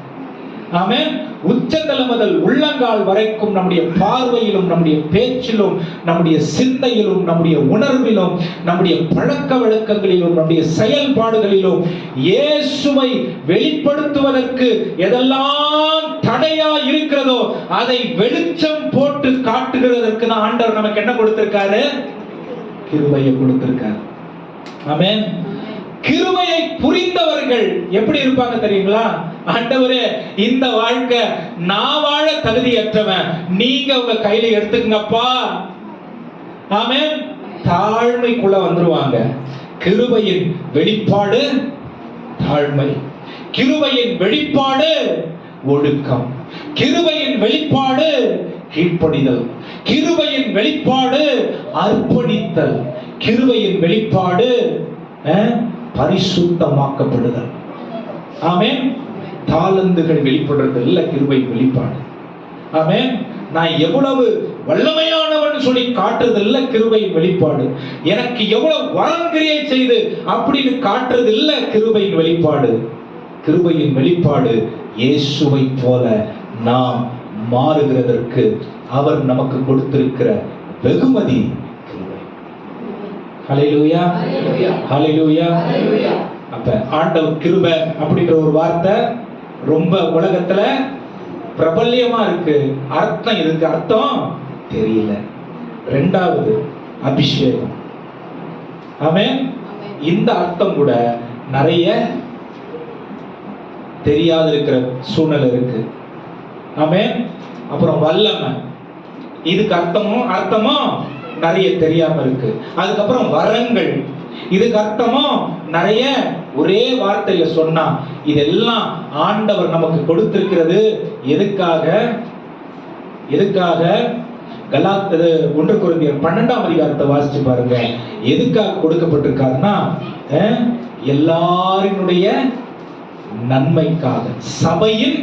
ஆமென். உச்சந்தலை முதல் உள்ளங்கால் வரைக்கும் நம்முடைய பார்வையிலும், நம்முடைய பேச்சிலும், நம்முடைய சிந்தையிலும், நம்முடைய உணர்விலும், நம்முடைய பழக்க வழக்கங்களிலும், நம்முடைய செயல்பாடுகளிலும் இயேசுவை வெளிப்படுத்துவதற்கு எதெல்லாம் தடையா இருக்கிறதோ அதை வெளிச்சம் போட்டு காட்டுகிறதற்கு தான் ஆண்டவர் நமக்கு என்ன கொடுத்திருக்காரு? கிருபையை கொடுத்திருக்காரு. ஆமென். கிருபையை புரிந்தவர்கள் எப்படி இருப்பாங்க தெரியுங்களா? ஆண்டவரே, இந்த வாழ்க்கை நான் வாழ தகுதியற்றவன், நீங்க உங்க கையில எடுத்துக்கங்கப்பா. ஆமென். தாழ்மைக்குள்ள வந்துருவாங்க. கிருபையின் வெளிப்பாடு தாழ்மை, கிருபையின் வெளிப்பாடு ஒழுக்கம், கிருபையின் வெளிப்பாடு கீழ்ப்படிதல், கிருபையின் வெளிப்பாடு அர்ப்பணித்தல், கிருபையின் வெளிப்பாடு பரிசுத்தமாக்கப்படுதல். ஆமென். தாளந்துகள் வெளிப்படுறது இல்ல கிருபை வெளிப்பாடு. ஆமென். நான் எவ்வளவு வல்லமையானவன் சொல்லி காட்டுறது இல்ல கிருபை வெளிப்பாடு. எனக்கு எவ்வளவு வரங்கிரியை செய்து அப்படின்னு காட்டுறது இல்ல கிருபையின் வெளிப்பாடு. கிருபையின் வெளிப்பாடு இயேசுவை போல நாம் மாறுகிறதற்கு அவர் நமக்கு கொடுத்திருக்கிற வெகுமதி. ஹல்லேலூயா, ஹல்லேலூயா. அப்ப ஆண்டவர் கிருபை அப்படின்ற ஒரு வார்த்தை ரொம்ப உலகத்துல பிரபல்யமா இருக்கு. அர்த்தம் இருக்கு, அர்த்தம் தெரியல. 2வது அபிஷேகம். ஆமென். இந்த அர்த்தம் கூட நிறைய தெரியாத இருக்கிற சூழ்நிலை இருக்கு. ஆமென். அப்புறம் வல்லமை, இதுக்கு அர்த்தமும் நிறைய தெரியாம இருக்கு. அதுக்கப்புறம் வரங்கள், இதுக்கு அர்த்தமும் நிறைய ஒரே வார்த்தையில சொன்னா. இதெல்லாம் ஆண்டவர் நமக்கு கொடுத்திருக்கிறது எதுக்காக? 1 கொரிந்தியர் 12-ம் அதிகாரத்தை வாசிச்சு பாருங்க. எதுக்காக கொடுக்கப்பட்டிருக்காருன்னா எல்லாரினுடைய நன்மைக்காக, சபையின்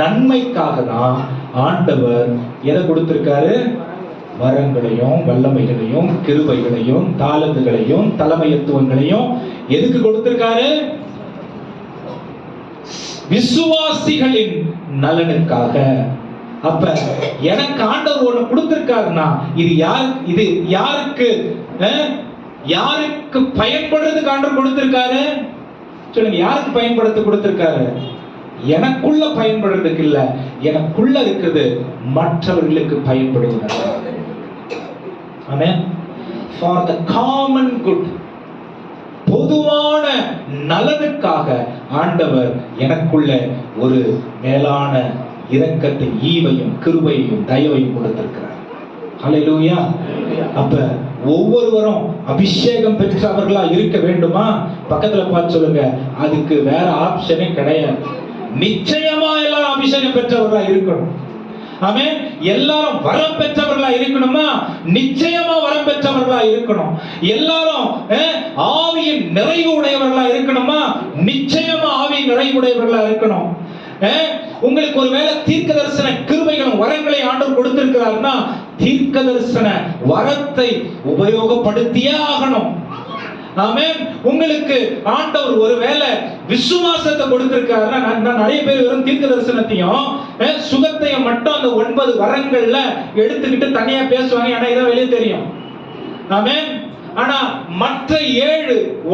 நன்மைக்காக தான் ஆண்டவர் எதை கொடுத்திருக்காரு? வரங்களையும், வல்லமைகளையும், கிருபைகளையும், தாளந்துகளையும், தலைமைத்துவங்களையும் எதுக்கு கொடுத்திருக்காரு? விசுவாசிகளின் நலனுக்காக. அப்ப எனக்கு ஆண்டவர் ஒண்ணு கொடுத்திருக்காருன்னா இது யாருக்கு பயன்படுறதுக்கு ஆண்டவர் கொடுத்திருக்காரு? சொல்லுங்க, யாருக்கு பயன்படுத்த கொடுத்திருக்காரு? எனக்குள்ள பயன்படுறதுக்கு இல்ல, எனக்குள்ள இருக்குது மற்றவர்களுக்கு பயன்படுவதற்கு. ஆமென். For the common good. பொதுவான நலனுக்காக ஆண்டவர் எனக்குள்ள ஒரு மேலான இரக்கத்தின் ஈவையும் கிருபையையும் தயவையும் கொடுத்திருக்கிறார். ஹல்லேலூயா. அப்ப ஒவ்வொருவரும் அபிஷேகம் பெற்றவர்களா இருக்க வேண்டுமா? பக்கத்துல பார்த்து சொல்லுங்க, அதுக்கு வேற ஆப்ஷனே கிடையாது. நிச்சயமா எல்லாரும் அபிஷேகம் பெற்றவர்களா இருக்கணும். ஆமென். எல்லாரும் வரம் பெற்றவர்களா இருக்கணுமா? நிச்சயமா வரம் பெற்றவர்களா இருக்கணும். எல்லாரும் ஆவியின் நிறைவு உடையவர்களா இருக்கணுமா? நிச்சயமா ஆவியின் நிறைவு உடையவர்களா இருக்கணும். உங்களுக்கு ஒருவேளை தீர்க்க தரிசன கிருபைகளும் வரங்களை ஆண்டவர் கொடுத்திருக்கிறார்னா தீர்க்க தரிசன வரத்தை உபயோகப்படுத்தியே ஆகணும். ஆமென். உங்களுக்கு ஆண்டவர் ஒருவேளை விசுவாசத்தை கொடுத்திருக்காருன்னா, நான் நிறைய பேர் வெறும் தீர்க்க தரிசனத்தையும் சுகத்தையும் மட்டும் அந்த 9 வரங்கள்ல எடுத்துக்கிட்டு தனியா பேசுவாங்க. ஏன்னா இதான் வெளியே தெரியும். ஆமென். ஆனா மற்ற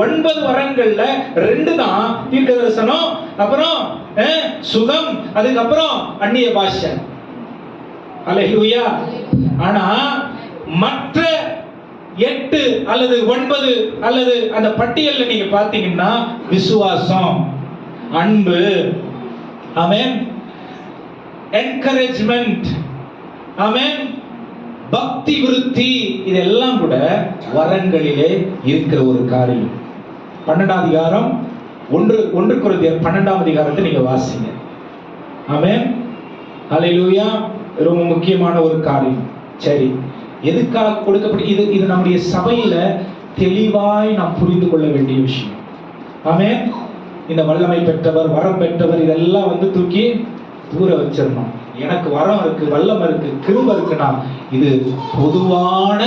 9 வரங்கள்ல 2 தான் தீர்க்க தரிசனம், அப்புறம் சுகம், அதுக்கப்புறம் அந்நிய பாஷை. ஹல்லேலூயா. ஆனா மற்ற 8 அல்லது 9 அல்லது அந்த பட்டியல்ல நீங்க பாத்தீங்கன்னா விசுவாசம், அன்பு, ஆமென், என்கரேஜ்மெண்ட், ஆமென், பக்தி விருத்தி, இதெல்லாம் கூட வரங்களிலே இருக்கிற ஒரு காரியம். 12ஆம் அதிகாரம் 1 கொரிந்தியர் 12ஆம் அதிகாரத்தை நீங்க வாசிங்க. ஆமென். ஹல்லேலூயா. ரொம்ப முக்கியமான ஒரு காரியம். சரி, எதுக்காக கொடுக்கப்பட்ட இது நம்முடைய சபையில தெளிவாய் நாம் புரிந்து கொள்ள வேண்டிய விஷயம். ஆமென். இந்த வல்லமை பெற்றவர், வரம் பெற்றவர், இதெல்லாம் தூக்கி தூர வச்சிடணும். எனக்கு வரம் இருக்கு, வல்லம் இருக்கு, கிருபை இருக்குன்னா இது பொதுவான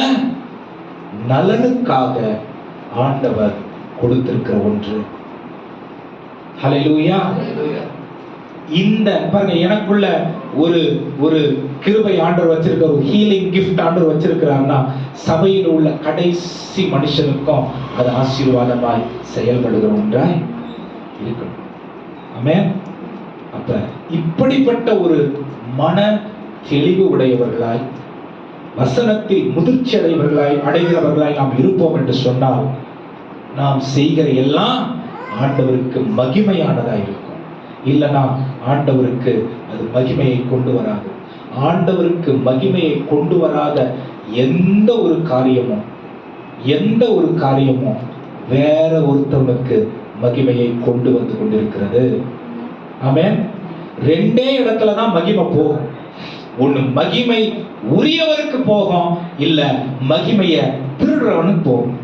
நலனுக்காக ஆண்டவர் கொடுத்திருக்கிற ஒன்று. ஹல்லேலூயா. இந்த பாருங்க, எனக்குள்ள ஒரு கிருபை ஆண்டவர் வச்சிருக்க, ஒரு ஹீலிங் கிஃப்ட் ஆண்டவர் வச்சிருக்கிறார்னா சபையில் உள்ள கடைசி மனுஷனுக்கும் அது ஆசீர்வாதமாய் செயல்படுகிற ஒன்றாய் இருக்கணும். ஆமென். அப்ப இப்படிப்பட்ட ஒரு மன தெளிவு உடையவர்களாய், வசனத்தில் முதிர்ச்சி அடைகிறவர்களாய் நாம் இருப்போம் என்று சொன்னால் நாம் செய்கிற எல்லாம் ஆண்டவருக்கு மகிமையானதா இருக்கும். இல்லனா ஆண்டவருக்கு அது மகிமையை கொண்டு வராது. ஆண்டவருக்கு மகிமையை கொண்டு வராத எந்த ஒரு காரியமும் வேற ஒருத்தவனுக்கு மகிமையை கொண்டு வந்து கொண்டிருக்கிறது. ஆமென். 2 இடத்துல தான் மகிமை போகும். ஒண்ணு மகிமை உரியவருக்கு போகும், இல்ல மகிமைய திருடுறவனுக்கு போகும்.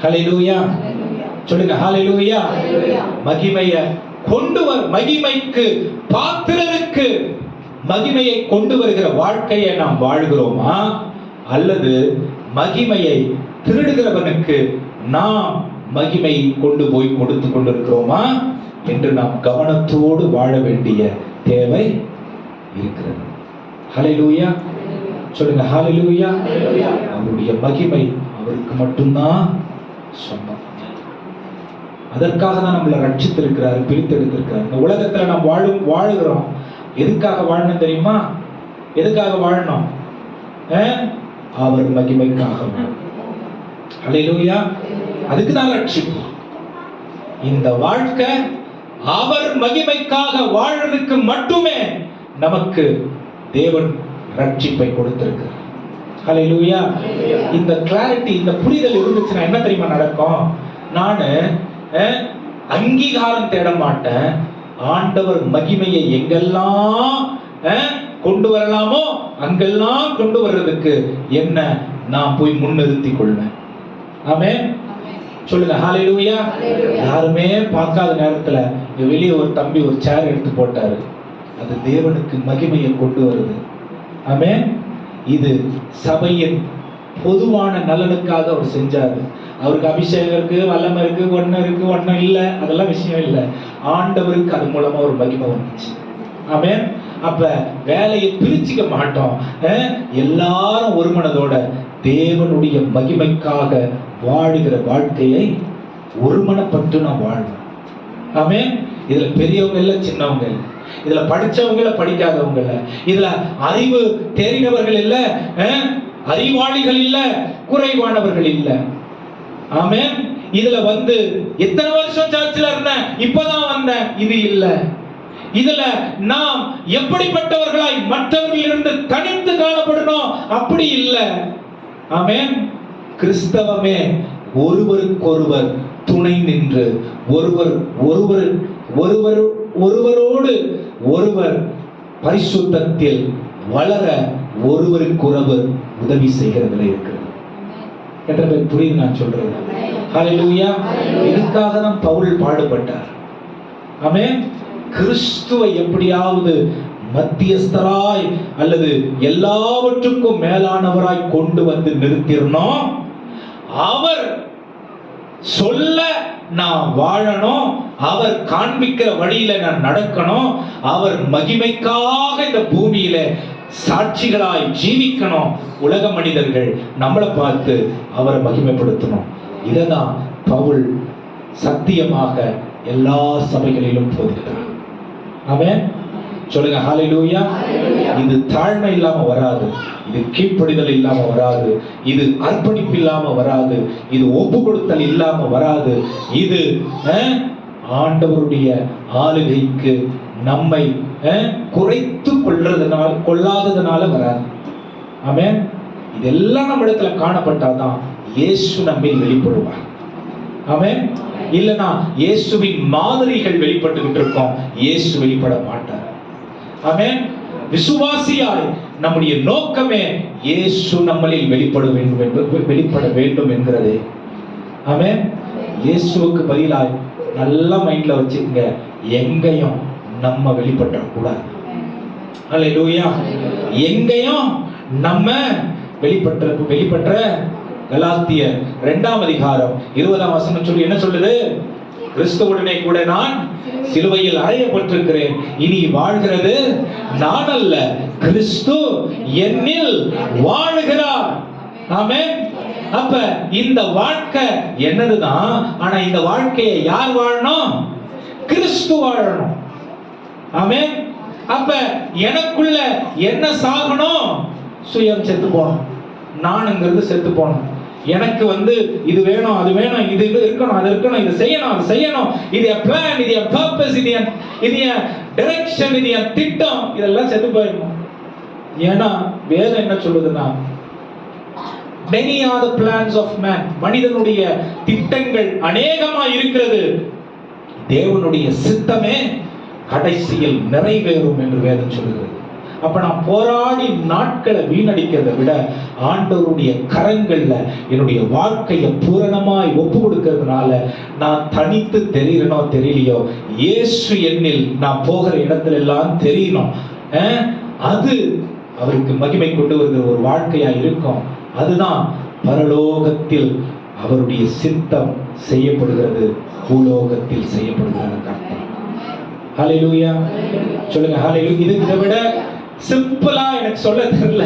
ஹல்லேலூயா. சொல்லுங்க ஹல்லேலூயா. மகிமைக்கு பாத்திரருக்கு மகிமையை கொண்டு வருகிற வாழ்க்கையை நாம் வாழ்கிறோமா, அல்லது மகிமையை திருடுகிறவனுக்கு நாம் மகிமையை கொண்டு போய் கொடுத்து கொண்டிருக்கிறோமா என்று நாம் கவனத்தோடு வாழ வேண்டிய தேவை இருக்கிறது. ஹல்லேலூயா. சொல்லுங்க ஹல்லேலூயா. அவருடைய மகிமை அவருக்கு மட்டும்தான் சொந்தம். அதற்காக தான் நம்மளை ரட்சித்திருக்கிறார், பிரித்தெடுத்திருக்கிறார். இந்த உலகத்துல நாம் வாழுகிறோம். எதுக்காக வாழணும் தெரியுமா? எதுக்காக வாழணும்? அவர் மகிமைக்காக. ஹல்லேலூயா. அதுக்கு தான் ரட்சிப்பு. இந்த வாழ்க்கை அவர் மகிமைக்காக வாழ்றதுக்கு மட்டுமே நமக்கு தேவன் ரட்சிப்பை கொடுத்திருக்கிறார். ஹல்லேலூயா. இந்த கிளாரிட்டி, இந்த புரிதல் இருந்துச்சுன்னா என்ன தெரியுமா நடக்கும்? நானு அங்கீகாரம் தேட மாட்டேன். ஆண்டவர் மகிமையை எங்கெல்லாம் கொண்டு வரலாமோ அங்கெல்லாம் கொண்டு வர்றதுக்கு என்ன நான் போய் முன்னிறுத்திக் கொள்வேன். ஆமென். சொல்லுங்க ஹல்லேலூயா. யாருமே பார்க்காத நேரத்துல வெளியே ஒரு தம்பி ஒரு சேர் எடுத்து போட்டாரு. அது தேவனுக்கு மகிமையை கொண்டு வருது. ஆமென். இது சபையின் பொதுவான நலனுக்காக அவர் செஞ்சாரு. அவருக்கு அபிஷேகம் இருக்கு, வல்லமை இருக்கு, ஒன்னும் இல்ல, அதெல்லாம் விஷயம் இல்லை. ஆண்டவருக்கு அது மூலமா ஒரு மகிமை வந்துச்சு. ஆமென். அப்ப வேலையை பிரிச்சுக்க மாட்டோம். எல்லாரும் ஒரு மனதோட தேவனுடைய மகிமைக்காக வாழுகிற வாழ்க்கையை ஒருமனப்பட்டு நாம் வாழ்வோம். ஆமென். இதுல பெரியவங்க இல்ல, சின்னவங்க இல்ல, இதுல படிச்சவங்க இல்ல, படிக்காதவங்க இல்ல, இதுல அறிவு தெரிந்தவர்கள் இல்ல, அறிவாளிகள் இல்ல, குறைவானவர்கள் இல்ல. ஆமென். இதுல வந்து எத்தனை வருஷம் சர்ச்சில் இருந்தேன், இப்பதான் வந்தேன், இது இல்ல. இதுல நாம் எப்படிப்பட்டவர்களாய் மற்றவர்களிலிருந்து தனித்து காணப்படணும், அப்படி இல்ல. ஆமென். கிறிஸ்தவமே ஒருவருக்கொருவர் துணை நின்று ஒருவரோடு ஒருவர் பரிசுத்தத்தில் வளர ஒருவருக்கொருவர் உதவி செய்கிறதுல இருக்கிறது. எத்தனை பேர் புரியுது நான் சொல்றது? ஹல்லேலூயா. இதுக்காக தான் பவுல் பாடுபட்டார். ஆமென். கிறிஸ்துவை எப்படியாவது மத்தியஸ்தராய் அல்லது எல்லாவற்றுக்கும் மேலானவராய் கொண்டு வந்து நிறுத்திடணும். அவர் சொல்ல நான் வாழணும், அவர் காண்பிக்கிற வழியில நான் நடக்கணும், அவர் மகிமைக்காக இந்த பூமியில சாட்சிகளாய் ஜீவிக்கணும். உலக மனிதர்கள் நம்மளை பார்த்து அவரை மகிமைப்படுத்தணும். இததான் பவுல் சத்தியமாக எல்லா சபைகளிலும் போதிக்கிறார். ஆமென். சொல்லுங்க ஹல்லேலூயா. இது தாழ்மை இல்லாம வராது, இது கீழ்ப்படிதல் இல்லாம வராது, இது அர்ப்பணிப்பு இல்லாம வராது, இது ஒப்பு கொடுத்தல் இல்லாம வராது. இது ஆண்டவருடைய ஆளுகைக்கு நம்மை குறைத்து கொள்ளாததுனால வராது. ஆமென். இதெல்லாம் நம்ம இடத்துல காணப்பட்டாதான் இயேசு நம்மில் வெளிப்படுவார். ஆமென். இல்லனா இயேசுவின் மாதிரிகள் வெளிப்பட்டுக்கிட்டு இருக்கோம், இயேசு வெளிப்பட மாட்டார். ஆமென். விசுவாசியாய் நம்முடைய நோக்கமே இயேசு நம்மளில் வெளிப்பட வேண்டும் என்கிறதே. ஆமென். இயேசுவுக்கு பதிலாய் நல்ல மைண்ட்ல வச்சுக்கங்க, எங்கேயும் நம்ம வெளிப்பட கூடாது. ஹல்லேலூயா. எங்கேயும் நம்ம வெளிப்பட்ட கலாத்தியர் 2ஆம் அதிகாரம் 20ஆம் வசனம் சொல்லி என்ன சொல்லுது? கிறிஸ்துவுடனே கூட நான் சிலுவையில் அறையப்பட்டிருக்கிறேன், இனி வாழ்கிறது நான் அல்ல, கிறிஸ்து என்னில் வாழுகிறார். ஆமென். அப்ப இந்த வாழ்க்கை என்னதுதான், ஆனா இந்த வாழ்க்கையை யார் வாழணும்? கிறிஸ்து வாழணும். ஆமென். அப்ப எனக்குள்ள என்ன சாகணும்? சுயம் செத்து போகணும், நானுங்கிறது செத்து போகணும். எனக்கு இது வேணும், அது வேணும், இது இருக்கணும், அது இருக்கணும், இது செய்யணும், அது செய்யணும், இது என் பிளான், இது என் பர்பஸ், இது என் டைரக்ஷன், இது என் திட்டம், இதெல்லாம் செத்து போயிடணும். ஏன்னா வேதம் என்ன சொல்லுதுன்னா, many are the plans of man, மனிதனுடைய திட்டங்கள் அநேகமா இருக்கிறது, தேவனுடைய சித்தமே கடைசியில் நிறைவேறும் என்று வேதம் சொல்லுகிறது. அப்ப நான் போராடி நாட்களை வீணடிக்கிறதை விட ஆண்டவருடைய கரங்கள்ல என்னுடைய வாழ்க்கையை பூரணமாய் ஒப்பு கொடுக்கிறதுனால நான் தனித்து தெரியறனோ தெரியலையோ, இயேசு என்னில் நான் போகிற இடத்துல எல்லாம் தெரியணும். அது அவருக்கு மகிமை கொண்டு வருகிற ஒரு வாழ்க்கையா இருக்கும். அதுதான் பரலோகத்தில் அவருடைய சித்தம் செய்யப்படுகிறது, பூலோகத்தில் செய்யப்படுகிறது. ஹல்லேலூயா. சொல்லுங்க ஹல்லேலூயா. இதை விட சிம்பிளா எனக்கு சொல்ல தெரியல,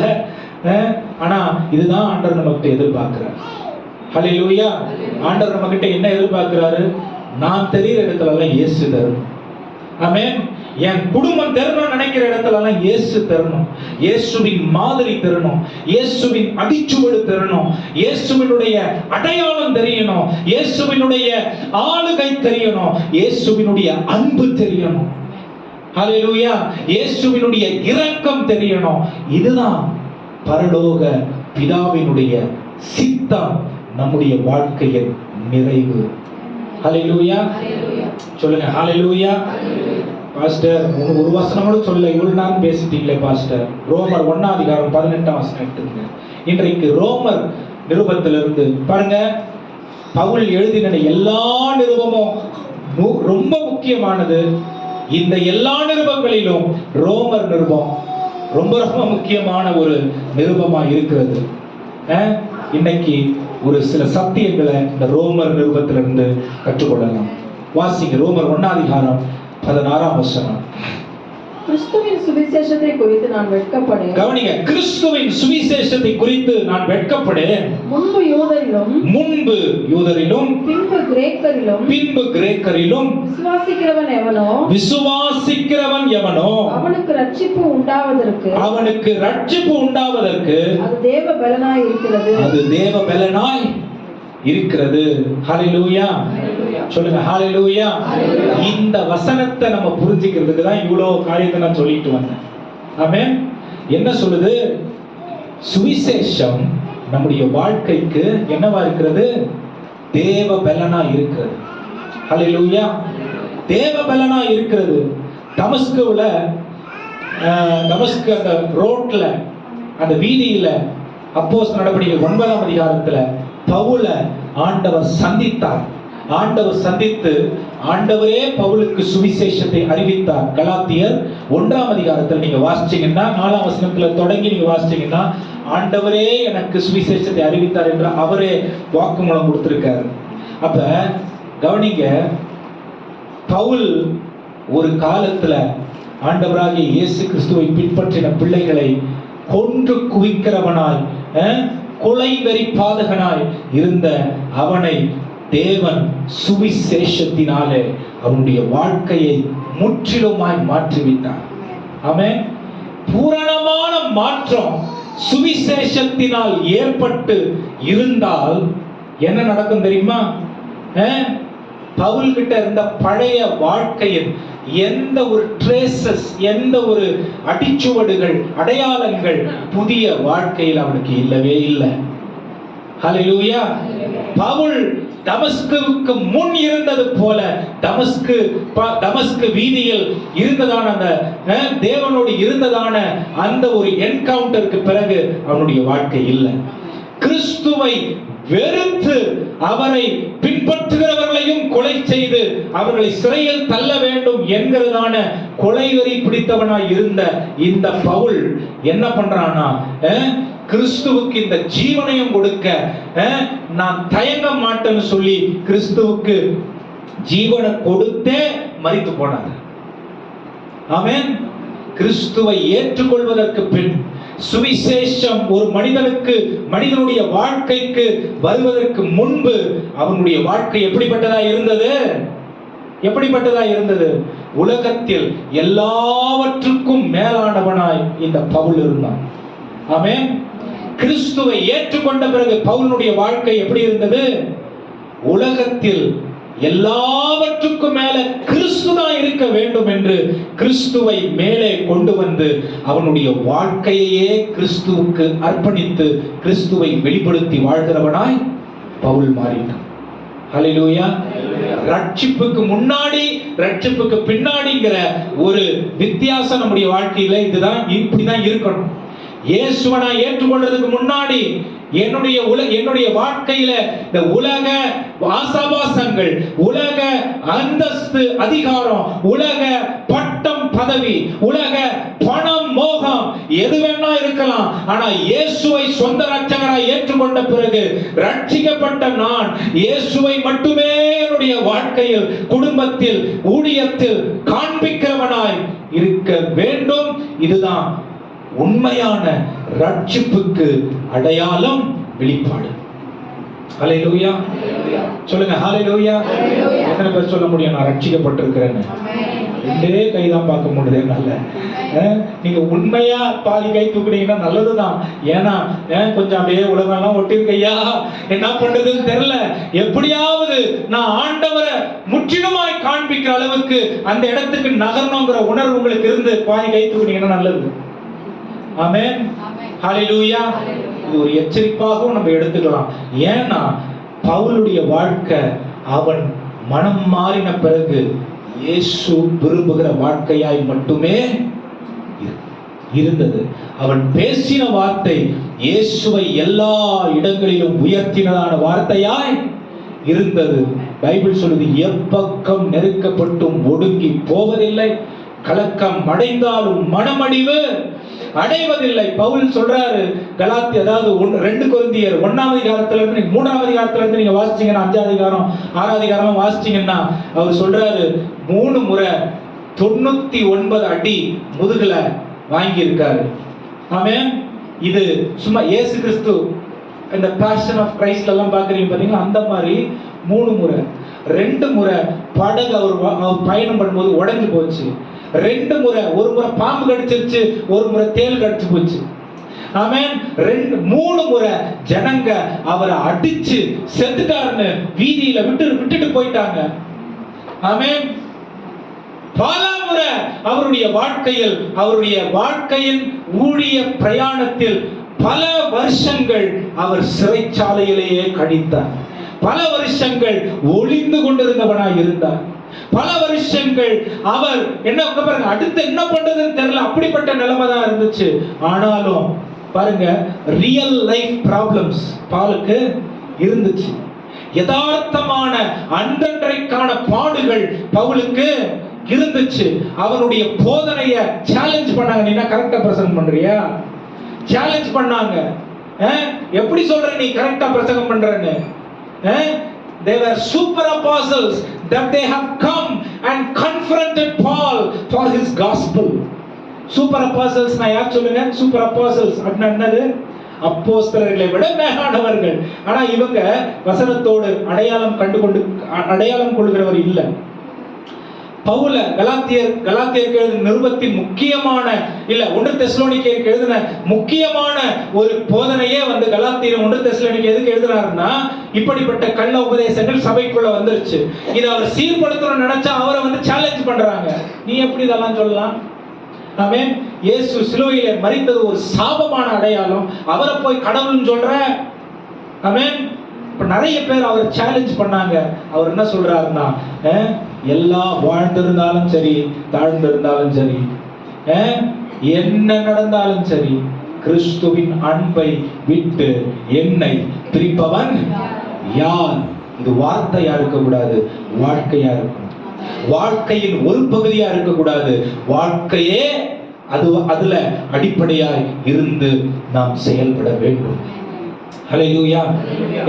ஆனா இதுதான் ஆண்டவர் நமக்கு எதிர்பார்க்கிறார். ஹல்லேலூயா. ஆண்டவர் நம்ம கிட்ட என்ன எதிர்பார்க்கிறாரு? நான் தெரிகிற இடத்துல எல்லாம் இயேசு தரணும். ஆமென். என் குடும்பம் தரணும் நினைக்கிற இடத்துல எல்லாம் இயேசு தரணும், இயேசுவின் மாதிரி தரணும், இயேசுவின் அடிச்சுவடு தரணும், இயேசுவினுடைய அடையாளம் தெரியணும், இயேசுவினுடைய ஆளுகை தெரியணும், இயேசுவினுடைய அன்பு தெரியணும். ஹல்லேலூயா. இயேசுவினுடைய இரக்கம் தெரியணும். இதுதான் பரலோக பிதாவினுடைய சித்தம், நம்முடைய வாழ்க்கையின் நிறைவு. ஹல்லேலூயா. சொல்லுங்க ஹல்லேலூயா. பாஸ்டர் ஒரு வசனம் கூட சொல்ல, இவ்வளவு நாள் பேசிட்டீங்களே பாஸ்டர். ரோமர் 1ஆம் அதிகாரம் 18ஆம் வசனம் எடுத்துங்க. இன்றைக்கு ரோமர் நிருபத்திலிருந்து பாருங்க, பவுல் எழுதின எல்லா நிருபமும் ரொம்ப முக்கியமானது. இந்த எல்லா நிருபங்களிலும் ரோமர் நிருபம் ரொம்ப ரொம்ப முக்கியமான ஒரு நிருபமா இருக்கிறது. இன்னைக்கு ஒரு சில சத்தியங்களை இந்த ரோமர் நிருபத்திலிருந்து கற்றுக்கொள்ளலாம். வாசிங்க ரோமர் 1ஆம் அதிகாரம் 16ஆம் வசனம். கிறிஸ்துவின் சுவிசேஷத்தை குறித்து நான் வெட்கப்படேன். கவனிங்க, கிறிஸ்துவின் சுவிசேஷத்தை குறித்து நான் வெட்கப்படேன். முன்பு யூதரிலும் பின்பு கிரேக்கரிலும் விசுவாசிக்கிறவன் எவனோ அவனுக்கு ரட்சிப்பு உண்டாவதற்கு அது தேவ பலனாய் இருக்கிறது. ஹalleluya சொல்லுங்க, ஹalleluya. இந்த வசனத்தை நம்ம புரிஞ்சுக்கிறதுக்கு தான் இவ்வளவு காரியத்தை நான் சொல்லிட்டு வந்தேன். ஆமென். என்ன சொல்லுது? சுவிசேஷம் நம்முடைய வாழ்க்கைக்கு என்னவா இருக்கிறது? தேவ பலனா இருக்கிறது. ஹalleluya. தேவ பலனா இருக்கிறது. தமஸ்குல தமஸ்கு அந்த ரோட்ல, அந்த வீதியில, அப்போஸ்தலர் நடபடிகள் 9ஆம் அதிகாரத்துல பவுல ஆண்டவர் சந்தித்தார். ஆண்டவர் சந்தித்து ஆண்டவரே பவுலுக்கு சுவிசேஷத்தை அறிவித்தார். கலாத்தியர் 1ஆம் அதிகாரத்தில் நீங்க வாசிச்சீங்கன்னா 4ஆம் வசனத்துல தொடங்கி நீங்க வாசிச்சீங்கன்னா ஆண்டவரே எனக்கு சுவிசேஷத்தை அறிவித்தார் என்று அவரே வாக்குமூலம் கொடுத்திருக்காரு. அப்ப கவனிங்க, பவுல் ஒரு காலத்துல ஆண்டவராகிய இயேசு கிறிஸ்துவை பின்பற்றின பிள்ளைகளை கொன்று குவிக்கிறவனாய், கொலை வெறி பாதகனாய் இருந்த அவனை தேவன் சுவிசேஷத்தினாலே அவனுடைய வாழ்க்கையை முற்றிலுமாய் மாற்றிவிட்டார். ஆமென். பூரணமான மாற்றம் சுவிசேஷத்தினால் ஏற்பட்டு இருந்தால் என்ன நடக்கும் தெரியுமா? பவுல் கிட்ட இருந்த பழைய வாழ்க்கையின் எந்த ஒரு ட்ரேசஸ், எந்த ஒரு அடிச்சுவடுகள், அடையாளங்கள் புதிய வாழ்க்கையில் அவனுக்கு இல்லவே இல்லை. ஹalleluya. பவுல் தமஸ்குவுக்கு முன் இருந்தது போல தமஸ்கு வீதியில் இருந்ததான அந்த தேவனோடு இருந்ததான அந்த ஒரு என்கவுண்டருக்கு பிறகு அவனுடைய வாழ்க்கை இல்லை. கிறிஸ்துவை வெறுத்து அவரை பின்பற்றுகிறவர்களையும் கொலை செய்து அவர்களை சிறையில் தள்ள வேண்டும் என்கிறதான கொலைவெறி பிடித்தவனாய் இருந்த இந்த பவுல் என்ன பண்றானா? கிறிஸ்துவுக்கு இந்த ஜீவனையும் கொடுக்க நான் தயங்க மாட்டேன்னு சொல்லி கிறிஸ்துவுக்கு ஜீவனை கொடுத்தே மரித்து போனார். ஆமென். கிறிஸ்துவை ஏற்றுக்கொள்வதற்கு பின் சுவிசேஷம் ஒரு மனிதனுடைய வாழ்க்கைக்கு வருவதற்கு முன்பு அவனுடைய வாழ்க்கை எப்படிப்பட்டதா இருந்தது? எப்படிப்பட்டதா இருந்தது? உலகத்தில் எல்லாவற்றுக்கும் மேலானவனாய் இந்த பவுல் இருந்தான். ஆமென். கிறிஸ்துவை ஏற்றுக்கொண்ட பிறகு பவுலுடைய வாழ்க்கை எப்படி இருந்தது? உலகத்தில் எல்லாவற்றுக்கும் மேல கிறிஸ்து தான் இருக்க வேண்டும் என்று கிறிஸ்துவை மேலே கொண்டு வந்து அவனுடைய வாழ்க்கையே கிறிஸ்துவுக்கு அர்ப்பணித்து கிறிஸ்துவை வெளிப்படுத்தி வாழ்கிறவனாய் பவுல் மாறினான். ஹalleluya. ரட்சிப்புக்கு முன்னாடி ரட்சிப்புக்கு பின்னாடிங்கிற ஒரு வித்தியாசம் நம்முடைய வாழ்க்கையில இதுதான், இப்படிதான் இருக்கணும். இயேசுவை நான் ஏற்றுக்கொள்றதுக்கு முன்னாடி என்னுடைய வாழ்க்கையில இந்த உலக ஆசாபாசங்கள், உலக அந்தஸ்து, அதிகாரம், உலக பட்டம், பதவி, உலக பணம், மோகம் எது வேணா இருக்கலாம். ஆனா இயேசுவை சொந்த ரட்சகராய் ஏற்றுக்கொண்ட பிறகு ரட்சிக்கப்பட்ட நான் இயேசுவை மட்டுமே என்னுடைய வாழ்க்கையில், குடும்பத்தில், ஊழியத்தில் காண்பிக்கிறவனாய் இருக்க வேண்டும். இதுதான் உண்மையான ரட்சிப்புக்கு அடையாளம், வெளிப்பாடு. ஹalleluya. சொல்லுங்க ஹalleluya. எத்தனை பேர் சொல்ல முடியும் நான் ரட்சிக்கப்பட்டிருக்கிறேன்னு? ரெண்டே கைதான் பார்க்க முடியுது. நல்ல நீங்க உண்மையா பாதி கை தூக்குனீங்கன்னா நல்லதுதான். ஏன்னா கொஞ்சம் அப்படியே உலகெல்லாம் ஒட்டிருக்கையா, என்ன பண்றதுன்னு தெரியல, எப்படியாவது நான் ஆண்டவரை முற்றிலுமாய் காண்பிக்கிற அளவுக்கு அந்த இடத்துக்கு நகரணுங்கிற உணர்வு உங்களுக்கு இருந்து பாதி கை தூக்குனீங்கன்னா நல்லது. ஆமென். ஹalleluya. இது ஒரு எச்சரிப்பாகவும் நம்ம எடுத்துக்கலாம். ஏன்னா பவுலுடைய வாழ்க்கை அவன் மனம் மாறின பிறகு இயேசு விரும்புகிற வாழ்க்கையாய் மட்டுமே இருந்தது. அவன் பேசின வார்த்தை இயேசுவை எல்லா இடங்களிலும் உயர்த்தினதான வார்த்தையாய் இருந்தது. பைபிள் சொல்லுது, எப்பக்கம் நெருக்கப்பட்டும் ஒடுங்கி போவதில்லை, கலக்கம் அடைந்தாலும் மனமடிவு அடைவதில்லை. பவுல் சொல்றாரு கலாத்திய, அதாவது 2 கொரிந்தியர் 1ஆம் அதிகாரத்துல இருந்து 3ஆம் அதிகாரத்துல இருந்து நீங்க வாசிச்சீங்கன்னா 5ஆம் அதிகாரம் 6ஆம் அதிகாரம் வாசிச்சீங்கன்னா அவர் சொல்றாரு 3 முறை 99 அடி முதுகுல வாங்கி இருக்காரு. ஆமென். இது சும்மா இயேசு கிறிஸ்து இந்த பேஷன் ஆஃப் கிரைஸ்ட் எல்லாம் பாக்குறீங்க பாத்தீங்களா, அந்த மாதிரி 3 முறை. 2 முறை படகு அவர் பயணம் பண்ணும்போது உடைஞ்சு போச்சு. 2 முறை, ஒரு முறை பாம்பு கடிச்சிருச்சு, ஒரு முறை தேள் கடிச்சு போச்சு. ஆமென். 3 முறை ஜனங்க அவரை அடிச்சு செத்துட்டாருன்னு வீதியில விட்டுட்டு போயிட்டாங்க. ஆமென். பல முறை அவருடைய வாழ்க்கையின் ஊழிய பிரயாணத்தில் பல வருஷங்கள் அவர் சிறைச்சாலையிலேயே கழித்தார். பல வருஷங்கள் ஒளிந்து கொண்டிருந்தவனாய் இருந்தார். பல வருஷங்கள் அவர் அடுத்து என்ன பண்றதுன்னு தெரியல, அப்படிப்பட்ட நிலைமை தான் இருந்துச்சு. ஆனாலும் பாருங்க, ரியல் லைஃப் ப்ராப்ளம்ஸ் பாலுக்கு இருந்துச்சு. யதார்த்தமான அன்றன்றைக்கான பாடுகள் பவுலுக்கு இருந்துச்சு. அவனுடைய போதனைய சேலஞ்ச் பண்ணாங்க. நீ என்ன கரெக்டா பிரசங்கம் பண்றியா? சேலஞ்ச் பண்ணாங்க. எப்படி சொல்ற நீ கரெக்டா பிரசங்கம் பண்றன்னு? They were super apostles that they have come and confronted Paul for his gospel. Super apostles நான் யார் சொல்லுங்க? super apostles அப்படின்னா என்னது? அப்போஸ்தலர்களை விட மேலானவர்கள். ஆனா இவங்க வசனத்தோடு அடையாளம் கொள்கிறவர் இல்ல. பவுல கலாத்தியருக்கு எழுதின நிருபத்தின் முக்கியமான 1 தெசலோனிக்கேயருக்கு எழுதின முக்கியமான ஒரு போதனையே கலாத்தியர் 1 தெசலோனிக்கே எதுக்கு எழுதினாருன்னா, இப்படிப்பட்ட கள்ள உபதேசங்கள் சபைக்குள்ள வந்துருச்சு. இதை அவர் சீர்படுத்தணும்னு நினைச்சா அவரை சேலஞ்ச் பண்றாங்க. நீ எப்படி இதெல்லாம் சொல்லலாம்? ஆமென். இயேசு சிலுவையிலே மரித்தது ஒரு சாபமான அடையாளம். அவரை போய் கடவுள்னு சொல்ற? ஆமென். இப்ப நிறைய பேர் அவர் சேலஞ்ச் பண்ணாங்க. அவர் என்ன சொல்றாருன்னா, எல்லாம் வாழ்ந்திருந்தாலும் சரி, தாழ்ந்திருந்தாலும் சரி, என்ன நடந்தாலும் சரி, கிறிஸ்துவின் அன்பை விட்டு என்னை பிரிப்பவன் யார்? இது வார்த்தையா இருக்கக்கூடாது, வாழ்க்கையா இருக்கணும். வாழ்க்கையின் ஒரு பகுதியா இருக்கக்கூடாது, வாழ்க்கையே அதுல அடிப்படையாய் இருந்து நாம் செயல்பட வேண்டும். ஹல்லேலூயா.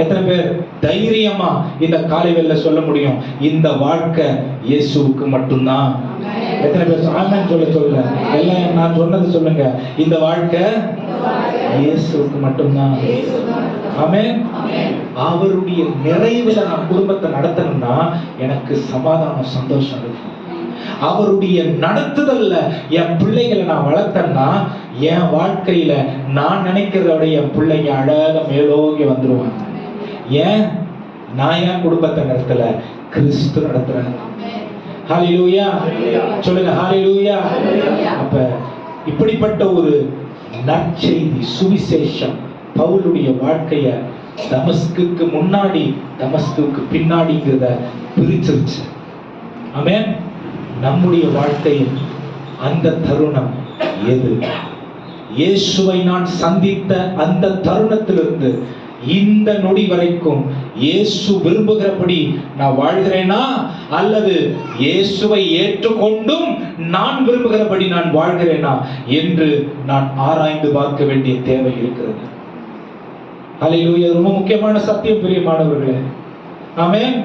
எத்தனை பேர் தைரியமா இந்த காலைவேளையில சொல்ல முடியும், இந்த வாழ்க்கை இயேசுவுக்கு மட்டும்தான்? எத்தனை பேர் ஆமென் சொல்ல எல்லாம் நான் சொன்னது சொல்லுங்க. இந்த வாழ்க்கை இயேசுவுக்கு மட்டும்தான். ஆமென். அவருடைய நிறைவுல நான் குடும்பத்தை நடத்தணும்னா எனக்கு சமாதானம், சந்தோஷம் இருக்கும். அவருடைய நடத்துதல்ல என் பிள்ளைகளை நான் வளர்த்தேன்னா என் வாழ்க்கையில நான் நினைக்கிறத என் பிள்ளைங்க அழகா மேலோங்கி வந்துருவாங்க. ஏன்? நான் என் குடும்பத்தை நடத்தல, கிறிஸ்து நடத்துறேன். ஹல்லேலூயா சொல்லுங்க. ஹல்லேலூயா. அப்ப இப்படிப்பட்ட ஒரு நற்செய்தி சுவிசேஷம் பவுலுடைய வாழ்க்கைய தமஸ்குக்கு முன்னாடி தமஸ்குக்கு பின்னாடிங்கிறத பிரிச்சிருச்சு. ஆமென். நம்முடைய வாழ்க்கையில் அந்த தருணம் எது? இயேசுவை நான் சந்தித்த அந்த தருணத்திலிருந்து இந்த நொடி வரைக்கும் இயேசு விரும்புகிறபடி நான் வாழ்கிறேனா, அல்லது இயேசுவை ஏற்றுக்கொண்டும் நான் விரும்புகிறபடி நான் வாழ்கிறேனா என்று நான் ஆராய்ந்து பார்க்க வேண்டிய தேவை இருக்கிறது. ஹல்லேலூயா. ரொம்ப முக்கியமான சத்தியம் பிரியமானவர்களே. ஆமென்.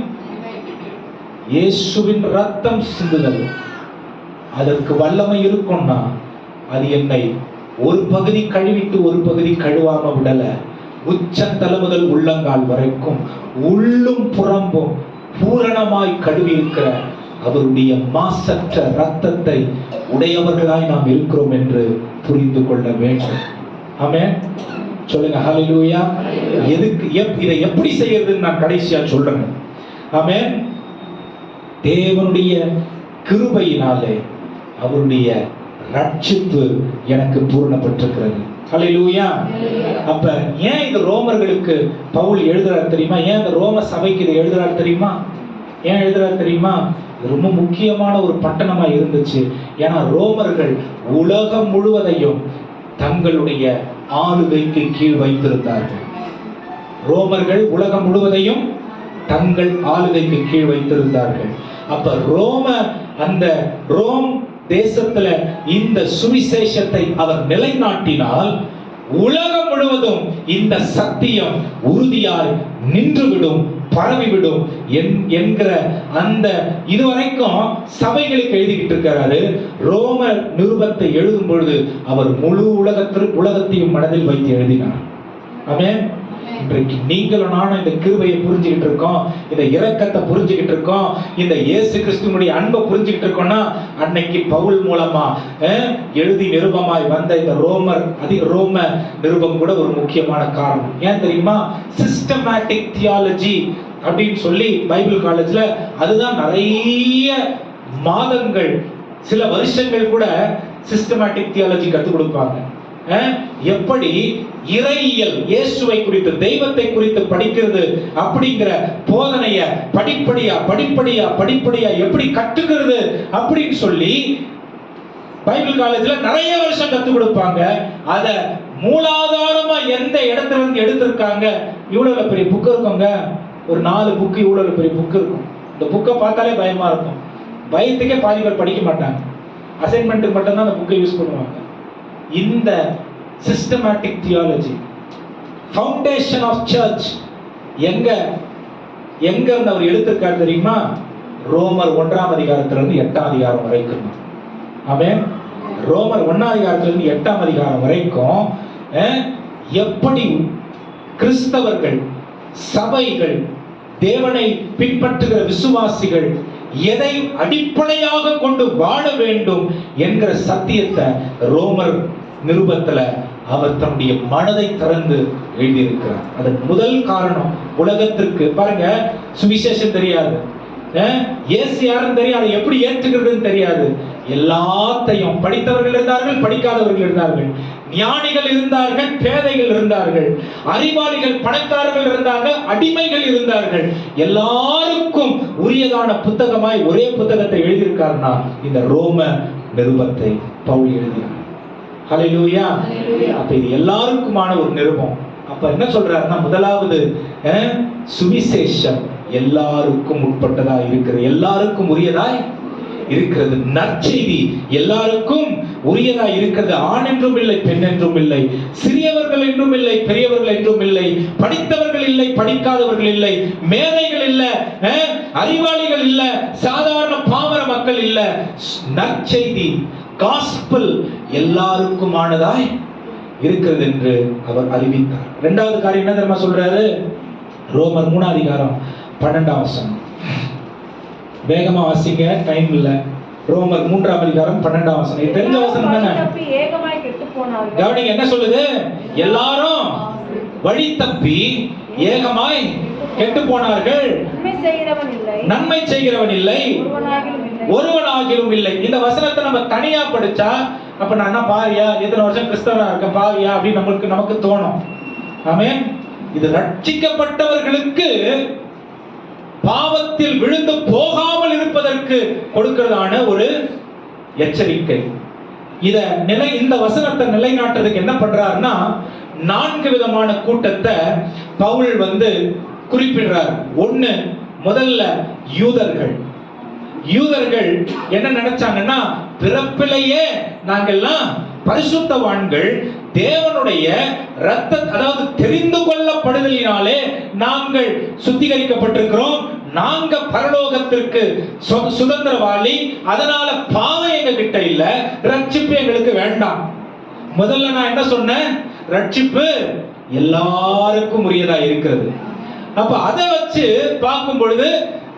இயேசுவின் ரத்தம் சிந்துதல் அதற்கு வல்லமை இருக்கும்னா அது என்னை ஒரு பகுதி கழுவிட்டு ஒரு பகுதி கழுவாம விடல. உச்சந்தலை முதல் உள்ளங்கால் வரைக்கும் உள்ளும் புறம்பும் பூரணமாய் கழுவி இருக்கிற அவருடைய மாசற்ற ரத்தத்தை உடையவர்களாய் நாம் இருக்கிறோம் என்று புரிந்து கொள்ள வேண்டும். ஆமென். சொல்லுங்க. ஹல்லேலூயா. எதுக்கு இதை எப்படி செய்யறதுன்னு நான் கடைசியா சொல்றேன். ஆமென். தேவனுடைய கிருபையினாலே அவருடைய ரட்சிப்பு எனக்கு பூரணப்பட்டிருக்கிறது. ஹல்லேலூயா. அப்ப ஏன் இது ரோமர்களுக்கு பவுல் எழுதுறார் தெரியுமா? ஏன் இந்த ரோம சபைக்கு இது எழுதுறார் தெரியுமா? ஏன் எழுதுறார் தெரியுமா? இது ரொம்ப முக்கியமான ஒரு பட்டணமா இருந்துச்சு. ஏன்னா ரோமர்கள் உலகம் முழுவதையும் தங்களுடைய ஆளுகைக்கு கீழ் வைத்திருந்தார்கள். ரோமர்கள் உலகம் முழுவதையும் தங்கள் ஆளுகைக்கு கீழ் வைத்திருந்தார்கள். அப்ப அந்த ரோம் தேசத்துல இந்த சுவிசேஷத்தை அவர் நிலைநாட்டினால் உலகம் முழுவதும் இந்த சத்தியம் உறுதியாய் நின்றுவிடும், பரவிவிடும் என்கிற அந்த இதுவரைக்கும் சபைகளுக்கு எழுதிக்கிட்டு இருக்கிறாரு. ரோம நிருபத்தை எழுதும் பொழுது அவர் முழு உலகத்தையும் மனதில் வைத்து எழுதினார். ஆமென். இன்றைக்கு நீங்களும் நானும் இந்த கிருபையை புரிஞ்சுக்கிட்டு இருக்கோம், இந்த இரக்கத்தை புரிஞ்சுக்கிட்டு இருக்கோம், இந்த இயேசு கிறிஸ்துவினுடைய அன்பை புரிஞ்சுக்கிட்டு இருக்கோம்னா அன்னைக்கு பவுல் மூலமா எழுதி நிருபமாய் வந்த இந்த ரோம நிருபம் கூட ஒரு முக்கியமான காரணம். ஏன் தெரியுமா? சிஸ்டமேட்டிக் தியாலஜி அப்படின்னு சொல்லி பைபிள் காலேஜ்ல அதுதான் நிறைய மாதங்கள், சில வருஷங்கள் கூட சிஸ்டமேட்டிக் தியாலஜி கற்றுக் கொடுப்பாங்க. எப்படி இறையியல், இயேசுவை குறித்து, தெய்வத்தை குறித்து படிக்கிறது அப்படிங்கிற போதனைய படிப்படியா எப்படி கற்றுக்கிறது அப்படின்னு சொல்லி பைபிள் காலேஜ்ல நிறைய வருஷம் கற்றுக் கொடுப்பாங்க. அத மூலாதாரமா எந்த இடத்துல இருந்து எடுத்திருக்காங்க? இவ்வளவு பெரிய புக் இருக்குங்க, ஒரு 4 புக்கு, இவ்வளவு பெரிய புக் இருக்கும். இந்த புக்கை பார்த்தாலே பயமா இருக்கும். பயத்துக்கே பாதி பேர் படிக்க மாட்டாங்க, அசைன்மெண்ட்டுக்கு மட்டும்தான் அந்த புக்கை யூஸ் பண்ணுவாங்க. இந்த systematic theology, foundation of church எங்க இருந்து அவர் எடுத்திருக்காரு தெரியுமா? ரோமர் 1ஆம் அதிகாரத்திலிருந்து 8ஆம் அதிகாரம் வரைக்கும். ஆமென். ரோமர் 1ஆம் அதிகாரத்திலிருந்து 8ஆம் அதிகாரம் வரைக்கும் எப்படி கிறிஸ்தவர்கள், சபைகள், தேவனை பின்பற்றுகிற விசுவாசிகள் எதை அடிப்படையாக கொண்டு வாழ வேண்டும் என்கிற சத்தியத்தை ரோமர் நிருபத்துல அவர் தன்னுடைய மனதை திறந்து எழுதியிருக்கிறார். அதன் முதல் காரணம், உலகத்திற்கு பாருங்க, சுவிசேஷம் தெரியாது, இயேசு யாருன்னு தெரியாது, எப்படி ஏற்றுக்கிறதுன்னு தெரியாது. எல்லாத்தையும் படித்தவர்கள் இருந்தார்கள், படிக்காதவர்கள் இருந்தார்கள், ஞானிகள் இருந்தார்கள், பேதைகள் இருந்தார்கள், அறிவாளிகள், பணக்காரர்கள் இருந்தார்கள், அடிமைகள் இருந்தார்கள். எல்லாருக்கும் உரியதான புத்தகமாய் ஒரே புத்தகத்தை எழுதியிருக்காருன்னா இந்த ரோம நிருபத்தை பவுல் எழுதினார். ஹல்லேலூயா. அப்ப இது எல்லாருக்குமான ஒரு நிருபம். அப்ப என்ன சொல்றாருன்னா, முதலாவது சுவிசேஷம் எல்லாருக்கும் உட்பட்டதா இருக்கிறது, எல்லாருக்கும் உரியதாய் இருக்கிறது. நற்செய்தி எல்லாருக்கும் உரியதா இருக்கிறது. ஆண் என்றும் இல்லை, பெண் என்றும் இல்லை, சிறியவர்கள் என்றும் இல்லை, பெரியவர்கள் என்றும் இல்லை, படித்தவர்கள் இல்லை, படிக்காதவர்கள் இல்லை, மேதைகள் இல்ல, அறிவாளிகள் இல்ல, சாதாரண பாமர மக்கள் இல்ல. நற்செய்தி, காஸ்பல் எல்லாருக்குமானதாய் இருக்கிறது என்று அவர் அறிவித்தார். இரண்டாவது காரியம் என்ன தெரியுமா சொல்றாரு? ரோமர் 3ஆம் அதிகாரம் 12ஆம் வசனம். வேகமா வாசிங்க, டைம் இல்ல. ரோமர் 3ஆம் அதிகாரம் 12ஆம் வசனம். தெரிஞ்ச வசனம் தானே? கவனிங்க என்ன சொல்லுது? எல்லாரும் வழி தப்பி ஏகமாய் கெட்டு போனார்கள், நன்மை செய்கிறவன் இல்லை, ஒருவனாகிலும் இல்லை. இந்த வசனத்தை நம்ம தனியா படிச்சா, அப்ப நான் என்ன பாவியா, எத்தனை வருஷம் கிறிஸ்தவனா இருக்க பாவியா அப்படின்னு நமக்கு தோணும். ஆமென். இது ரட்சிக்கப்பட்டவர்களுக்கு பாவத்தில் விழுந்து போகாமல் இருப்பதற்கு கொடுக்கிறதான ஒரு எச்சரிக்கை. இந்த வசனத்தை நிலைநாட்டுறதுக்கு என்ன பண்றாருன்னா, 4 விதமான கூட்டத்தை பவுல் குறிப்பிடுறார். ஒண்ணு, முதல்ல யூதர்கள். யூதர்கள் என்ன நினைச்சாங்கன்னா, பிறப்பிலேயே நாங்கெல்லாம் பரிசுத்தவான்கள், தேவனுடைய இரத்த, அதாவது தெரிந்து கொள்ளப்படுதலினாலே நாங்கள் சுத்திகரிக்கப்பட்டிருக்கிறோம், நாங்க பரலோகத்திற்கு சுதந்திரவாளி, அதனால பாவம் எங்க கிட்ட இல்ல, ரட்சிப்பு எங்களுக்கு வேண்டாம். முதல்ல நான் என்ன சொன்னேன்? ரட்சிப்பு எல்லாருக்கும் உரியதா இருக்கிறது. அப்ப அதை வச்சு பார்க்கும் பொழுது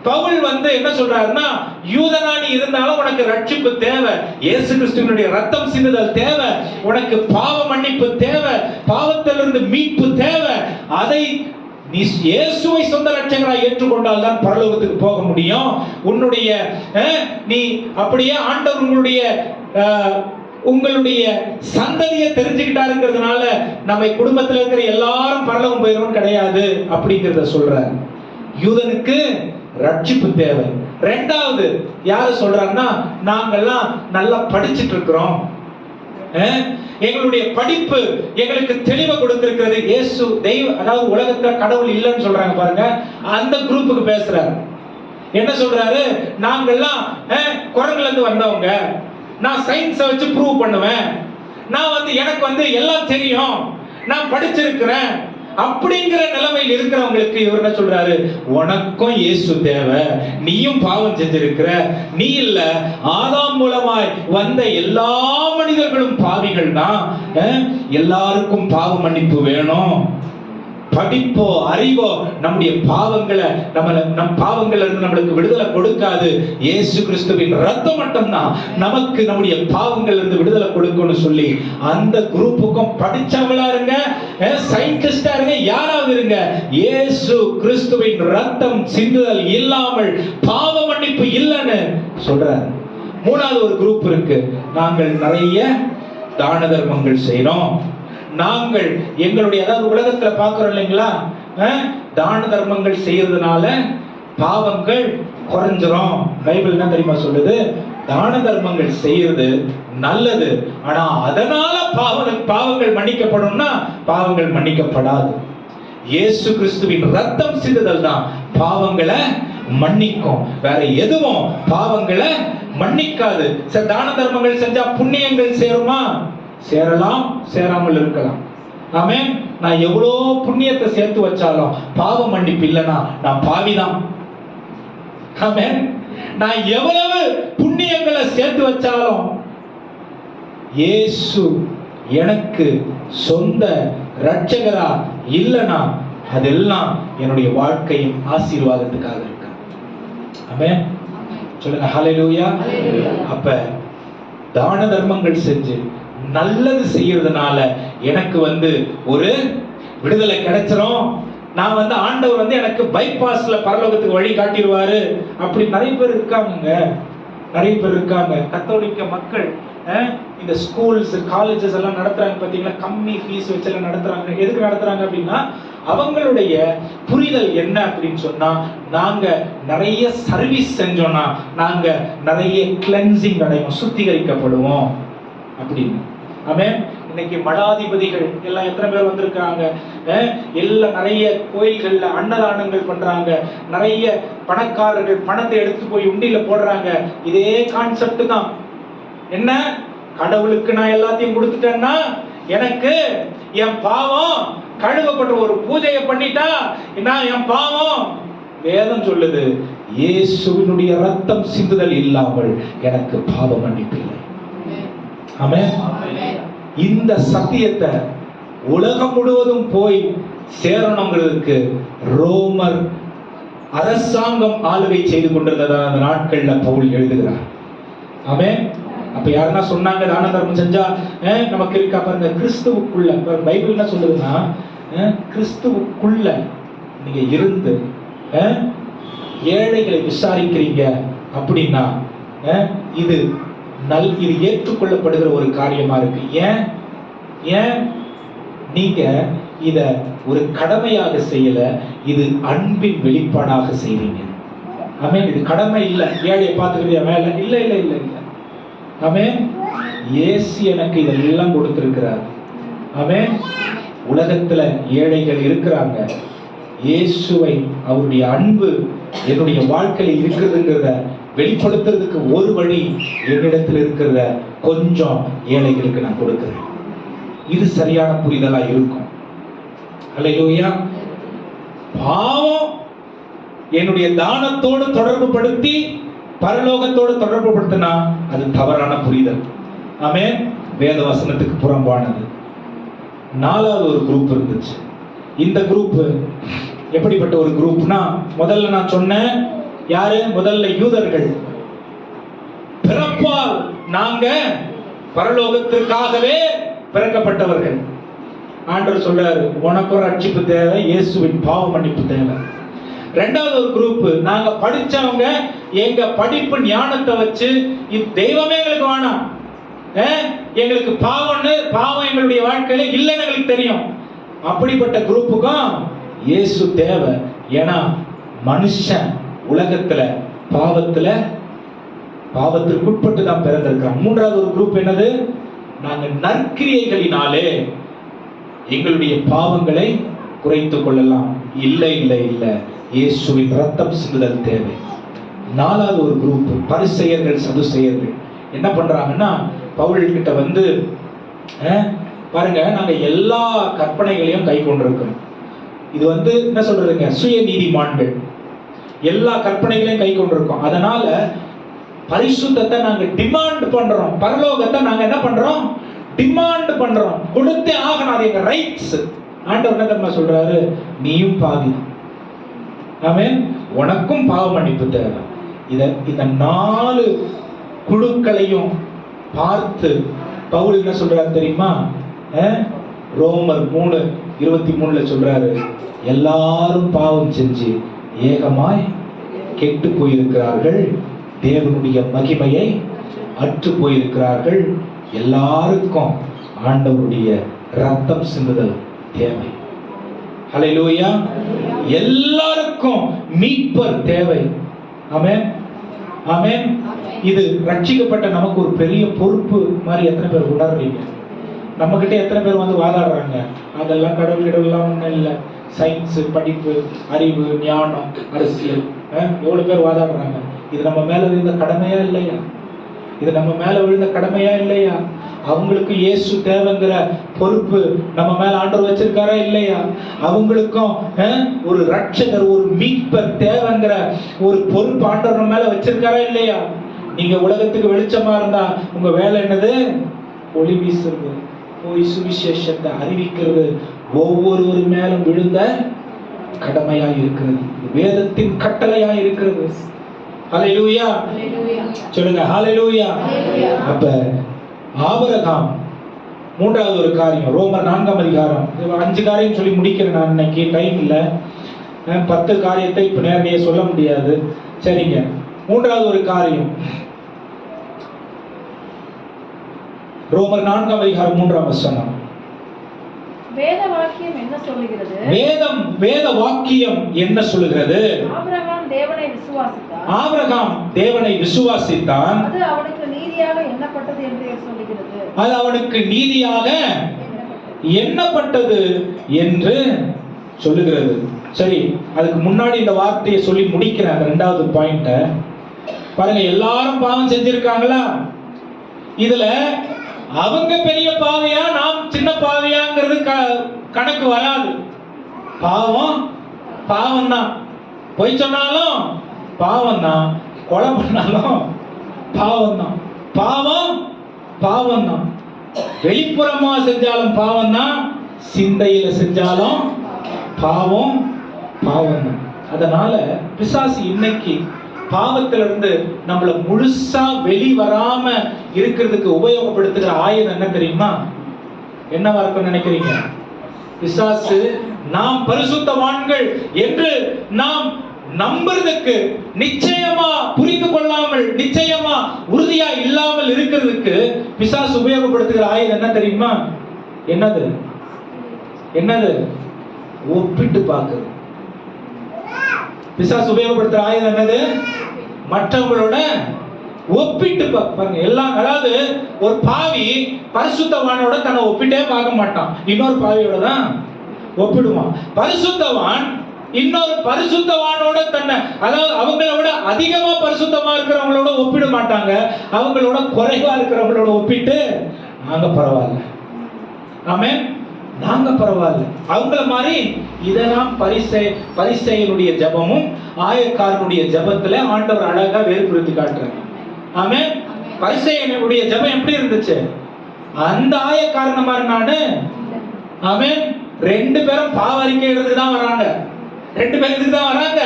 பவுல் என்ன சொல்றாருன்னா, யூதனானி இருந்தாலும் உனக்கு ரட்சிப்பு தேவை, இயேசு கிறிஸ்துவினுடைய ரத்தம் சிந்துதல் தேவை, உனக்கு பாவ மன்னிப்பு தேவை, பாவத்திலிருந்து மீட்பு தேவை. அதை நீ இயேசுவை சொந்த ரட்சகராய் ஏற்றுக்கொண்டால் தான் பரலோகத்துக்கு போக முடியும். உன்னுடைய நீ அப்படியே ஆண்டவர் உங்களுடைய சந்ததியை தெரிஞ்சுக்கிட்டாருங்கிறதுனால நம்ம குடும்பத்தில் இருக்கிற எல்லாரும் பரலோகம் போயிடும் கிடையாது அப்படிங்கிறத சொல்ற. யூதனுக்கு ரட்சிப்பு தேவை. ரெண்டாவது யாரு சொல்றாருன்னா, நாங்கெல்லாம் நல்லா படிச்சுட்டு இருக்கிறோம், எங்களுடைய படிப்பு எங்களுக்கு தெளிவை கொடுத்திருக்கிறது, இயேசு தெய்வம், அதாவது உலகத்துல கடவுள் இல்லைன்னு சொல்றாங்க பாருங்க, அந்த குரூப்புக்கு பேசுறாரு. என்ன சொல்றாரு? நாங்கெல்லாம் குரங்குல இருந்து வந்தவங்க, நான் சயின்ஸை வச்சு ப்ரூவ் பண்ணுவேன், நான் எனக்கு எல்லாம் தெரியும், நான் படிச்சிருக்கிறேன் அப்படிங்கிற நிலைமையில் இருக்கிறவங்களுக்கு இவர் என்ன சொல்றாரு? உனக்கும் இயேசு தேவை, நீயும் பாவம் செஞ்சிருக்கிற, நீ இல்ல, ஆதாம் மூலமாய் வந்த எல்லா மனிதர்களும் பாவிகள் தான், எல்லாருக்கும் பாவ மன்னிப்பு வேணும், படிப்போ அறிவோ நம்முடைய பாவங்களை நம் பாவங்கள்ல இருந்து நம்மளுக்கு விடுதலை கொடுக்காது. இயேசு கிறிஸ்துவின் ரத்தம் மட்டும்தான் நமக்கு நம்முடைய பாவங்கள்ல இருந்து விடுதலை கொடுக்கும்னு சொல்லி அந்த குரூப்புக்கும் படிச்சவங்களா இருங்க, சயின்டிஸ்டா இருங்க, யாராவது இருங்க, இயேசு கிறிஸ்துவின் ரத்தம் சிந்துதல் இல்லாமல் பாவ மன்னிப்பு இல்லைன்னு சொல்றாரு. மூணாவது ஒரு குரூப் இருக்கு. நாங்கள் நிறைய தான தர்மங்கள் செய்றோம், நாங்கள் எங்களுடைய, அதாவது உலகத்துல பாக்குறோம் இல்லைங்களா, தான தர்மங்கள் செய்யறதுனால பாவங்கள் குறைஞ்சிரும். பைபிள் என்ன தெரியுமா சொல்லுது? தான தர்மங்கள் செய்யறது நல்லது, ஆனா அதனால பாவங்கள் மன்னிக்கப்படும்னா பாவங்கள் மன்னிக்கப்படாது. இயேசு கிறிஸ்துவின் ரத்தம் சிந்துதல் தான் பாவங்களை மன்னிக்கும், வேற எதுவும் பாவங்களை மன்னிக்காது. தான தர்மங்கள் செஞ்சா புண்ணியங்கள் சேருமா? சேரலாம், சேராமல் இருக்கலாம். ஆமென். நான் எவ்வளோ புண்ணியத்தை சேர்த்து வச்சாலும் பாவ மன்னிப்பு இல்லைன்னா நான் பாவிதான். ஆமென். நான் எவ்வளவு புண்ணியங்களை சேர்த்து வச்சாலும் இயேசு எனக்கு சொந்த ரட்சகரா இல்லைன்னா அதெல்லாம் என்னுடைய வாழ்க்கையின் ஆசீர்வாதத்துக்காக இருக்கு. ஆமென். சொல்லுங்க ஹல்லேலூயா. அப்ப தான தர்மங்கள் செஞ்சு நல்லது செய்யறதுனால எனக்கு ஒரு விடுதலை கிடைச்சிரும். நான் ஆண்டவர் எனக்கு பைபாஸ்ல பரலோகத்துக்கு வழி காட்டிடுவாரு. அப்படி நிறைய பேர் இருக்காங்க, நிறைய பேர் இருக்காங்க. கத்தோலிக்க மக்கள் இந்த ஸ்கூல்ஸ் காலேஜஸ் எல்லாம் நடத்துறாங்க பாத்தீங்களா, கம்மி ஃபீஸ் வச்சு எல்லாம் நடத்துறாங்க. எதுக்கு நடத்துறாங்க அப்படின்னா அவங்களுடைய புரிதல் என்ன அப்படின்னு சொன்னா, நாங்க நிறைய சர்வீஸ் செஞ்சோம்னா நாங்க நிறைய கிளென்சிங் அடைவோம், சுத்திகரிக்கப்படுவோம் அப்படின்னு. ஆமென். இன்னைக்கு மடாதிபதிகள் எல்லாம் எத்தனை பேர் வந்திருக்காங்க, எல்லாம் நிறைய கோயில்கள்ல அன்னதானங்கள் பண்றாங்க, நிறைய பணக்காரர்கள் பணத்தை எடுத்து போய் உண்டியில போடுறாங்க. இதே கான்செப்ட் தான். என்ன, கடவுளுக்கு நான் எல்லாத்தையும் கொடுத்துட்டேன்னா எனக்கு என் பாவம் கழுவப்பட்ட ஒரு பூஜையை பண்ணிட்டா நான் என் பாவம், வேதம் சொல்லுது இயேசுவினுடைய ரத்தம் சிந்துதல் இல்லாமல் எனக்கு பாவ மன்னிப்பு இல்லை. ஆமென். இந்த சத்தியத்தை உலகம் முழுவதும் போய் சேரணுங்கிறதுக்கு ரோமர் அரசாங்கம் ஆளுகை செய்து கொண்டிருந்ததான அந்த நாட்கள்ல பவுல் எழுதுகிறார். ஆமென். அப்ப யாருன்னா சொன்னாங்க தான தர்மம் செஞ்சா நமக்கு இருக்கா பாருங்க, கிறிஸ்துவுக்குள்ள பைபிள் என்ன சொல்லுதுன்னா, கிறிஸ்துவுக்குள்ள நீங்க இருந்து ஏழைகளை விசாரிக்கிறீங்க அப்படின்னா இது இது ஏற்றுக்கொள்ளப்படுகிற ஒரு காரியமா இருக்கு. ஏன் நீங்க இத ஒரு கடமையாக செய்யல, இது அன்பின் வெளிப்பாடாக செய்வீங்க. ஆமென். இது கடமை இல்ல, ஏழையை பார்த்துக்கிறியா மேல, இல்ல இல்ல இல்ல இல்ல. ஆமென். இயேசு எனக்கு இதெல்லாம் கொடுத்திருக்கிறார். ஆமென். உலகத்துல ஏழைகள் இருக்கிறாங்க, இயேசுவை அவருடைய அன்பு என்னுடைய வாழ்க்கையில இருக்கிறதுங்கிறத வெளிப்படுத்துறதுக்கு ஒரு வழி என்னிடத்தில் இருக்கிற கொஞ்சம் ஏழைகளுக்கு நான் கொடுக்கிறேன். இது சரியான புரிதலா இருக்கும். அல்லேலூயா. பாவம் என்னுடைய தானத்தோடு தொடர்பு படுத்தி பரலோகத்தோடு தொடர்பு படுத்தினா அது தவறான புரிதல். ஆமென். வேத வசனத்துக்கு புறம்பானது. நாலாவது ஒரு குரூப் இருந்துச்சு. இந்த குரூப் எப்படிப்பட்ட ஒரு குரூப்னா, முதல்ல நான் சொன்னேன் யாரு, முதல்ல யூதர்கள். பிறப்பால் நாங்க பரலோகத்திற்காகவே பிறக்கப்பட்டவர்கள். ஆண்டவர் சொல்றாரு, உனக்கு ஒரு ரட்சிப்பு தேவை, இயேசுவின் பாவ மன்னிப்பு தேவை. ரெண்டாவது ஒரு குரூப், நாங்க படிச்சவங்க, எங்க படிப்பு ஞானத்தை வச்சு தெய்வமே எங்களுக்கு வேணாம், எங்களுக்கு பாவம் எங்களுடைய வாழ்க்கையில இல்லைன்னு எங்களுக்கு தெரியும். அப்படிப்பட்ட குரூப்புக்கும் இயேசு தேவை. ஏன்னா மனுஷன் உலகத்துல பாவத்திற்கு உட்பட்டு தான் பிறந்திருக்கிறான். மூன்றாவது ஒரு குரூப் என்னது, நாங்க நற்கிரியைகளினாலே எங்களுடைய பாவங்களை குறைத்துக் கொள்ளலாம். இல்லை இல்லை இல்லை, இயேசுவின் ரத்தம் சிந்துதல் தேவை. நாலாவது ஒரு குரூப் பரிசேயர்கள் சதுசேயர்கள் என்ன பண்றாங்கன்னா, பவுல் கிட்ட பாருங்க, நாங்க எல்லா கற்பனைகளையும் கை கொண்டிருக்கிறோம். இது என்ன சொல்றதுங்க, சுய நீதிமான்கள். எல்லா கற்பனைகளையும் கை கொண்டிருக்கோம். அதனால பரிசுத்தத்தை நாங்க டிமாண்ட் பண்றோம், பரலோகத்தை நாங்க என்ன பண்றோம், டிமாண்ட் பண்றோம், கொடுத்தே ஆகணும், அது எங்க ரைட்ஸ். ஆண்டவர் என்ன தெரியுமா சொல்றாரு? நீயும் பாவி. ஆமென். உனக்கும் பாவ மன்னிப்பு தேவை. இந்த 4 குழுக்களையும் பார்த்து பவுல் என்ன சொல்றாரு தெரியுமா? ரோமர் 3:23 சொல்றாரு, எல்லாரும் பாவம் செஞ்சு ஏகமாய் கெட்டு போயிருக்கிறார்கள், தேவனுடைய மகிமையை அற்று போயிருக்கிறார்கள், எல்லாருக்கும் ஆண்டவருடைய ரத்தம் சிந்துதல் தேவை. ஹல்லேலூயா. எல்லாருக்கும் மீட்பர் தேவை. ஆமென், ஆமென். இது ரட்சிக்கப்பட்ட நமக்கு ஒரு பெரிய பொறுப்பு மாதிரி எத்தனை பேர் உணர்றீங்க? நம்ம கிட்ட எத்தனை பேர் வந்து வாதாடுறாங்க? அதெல்லாம் கடவுள்லாம் ஒன்றும் இல்லை, சயின்ஸ், படிப்பு, அறிவு, ஞானம், அரசியல், எவ்வளவு பேர் வாதாடுறாங்க. இது நம்ம மேல விழுந்த கடமையா இல்லையா? இது நம்ம மேல விழுந்த கடமையா இல்லையா? அவங்களுக்கு இயேசு தேவைங்கிற பொறுப்பு நம்ம மேல ஆண்டவர் வச்சிருக்காரா இல்லையா? அவங்களுக்கும் ஒரு ரட்சகர், ஒரு மீட்பர் தேவைங்கிற ஒரு பொறுப்பு ஆண்டவர் நம்ம மேல வச்சிருக்காரா இல்லையா? நீங்க உலகத்துக்கு வெளிச்சமா இருந்தா உங்க வேலை என்னது? ஒளி வீசுறது, போய் சுவிசேஷத்தை அறிவிக்கிறது ஒவ்வொருவர் மேலும் விழுந்த கடமையா இருக்கிறது, வேதத்தின் கட்டளையா இருக்கிறது. ஹல்லேலூயா சொல்லுங்க, ஹல்லேலூயா. அப்ப ஆபிரகாம், 3வது ஒரு காரியம், ரோமர் 4ஆம் அதிகாரம், 5 காரியம் சொல்லி முடிக்கிறேன் நான், இன்னைக்கு டைம் இல்லை. 10 காரியத்தை இப்ப நேரடியா சொல்ல முடியாது. சரிங்க, 3வது ஒரு காரியம், ரோமர் 4ஆம் அதிகாரம் 3ஆம் வசனம். வேத வாக்கியம் என்ன சொல்லுகிறது? வேத வாக்கியம் என்ன சொல்லுகிறது? ஆபிரகாம் தேவனை விசுவாசித்தான். ஆபிரகாம் தேவனை விசுவாசித்தான், அது அவனுக்கு நீதியாக எண்ணப்பட்டது என்று சொல்லுகிறது. அது அவனுக்கு நீதியாக எண்ணப்பட்டது என்று சொல்லுகிறது. சரி, அதுக்கு முன்னாடி இந்த வார்த்தையை சொல்லி முடிக்கிறேன். அந்த 2வது பாயிண்ட பாருங்க. எல்லாரும் பாவம் செஞ்சிருக்காங்களா? இதுல அவங்க பெரிய பாவியா, நாம் சின்ன பாவியாங்கிறது கணக்கு வராது. பாவம் பாவம் தான். பொய் சொன்னாலும் பாவம் தான், கொலை பண்ணாலும் பாவம் தான். பாவம் பாவம் தான். வெளிப்புறமா செஞ்சாலும் பாவம் தான், சிந்தையில செஞ்சாலும் பாவம் பாவம் தான். அதனால பிசாசு இன்னைக்கு பாவத்திலிருந்து நம்மள முழுசா வெளிவராம இருக்கிறதுக்கு உபயோகப்படுத்துகிற ஆயுதம் என்ன தெரியுமா? என்னவா இருக்கும்னு நினைக்கிறீங்க? பிசாசு நாம் பரிசுத்தவான்கள் என்று நாம் நம்புறதுக்கு, நிச்சயமா புரிந்து கொள்ளாமல், நிச்சயமா உறுதியா இல்லாமல் இருக்கிறதுக்கு பிசாசு உபயோகப்படுத்துகிற ஆயுதம் என்ன தெரியுமா? என்னது? ஒப்பிட்டு பார்க்கிறது. பிசாசு உபயோகப்படுத்துற ஆயுதம் என்னது? மற்றவங்களோட ஒப்பிட்டு பாருங்க. எல்லாம், அதாவது ஒரு பாவி பரிசுத்தவானோட தன்னை ஒப்பிட்டே பார்க்க மாட்டான், இன்னொரு பாவியோட தான் ஒப்பிடுவான். பரிசுத்தவான் இன்னொரு பரிசுத்தவானோட தன்னை, அதாவது அவங்களோட அதிகமா பரிசுத்தமா இருக்கிறவங்களோட ஒப்பிட மாட்டாங்க, அவங்களோட குறைவா இருக்கிறவங்களோட ஒப்பிட்டு நாங்க பரவாயில்ல, ஆமென், நாங்க பரவாயில்ல, அவங்கள மாதிரி. இதெல்லாம் பரிசேயனுடைய ஜெபமும் ஆயக்காரனுடைய ஜெபத்துல ஆண்டவர் அழகா வேறுபடுத்தி காட்டுறாங்க. ஆமென். பரிசேயனுடைய ஜெபம் எப்படி இருந்துச்சு? அந்த ஆயக்காரன மாதிரி நானு, ஆமென், 2 பேரும் பாவ அறிக்கை எடுத்துட்டு தான் வராங்க, 2 பேரும் இதுக்கு தான் வராங்க.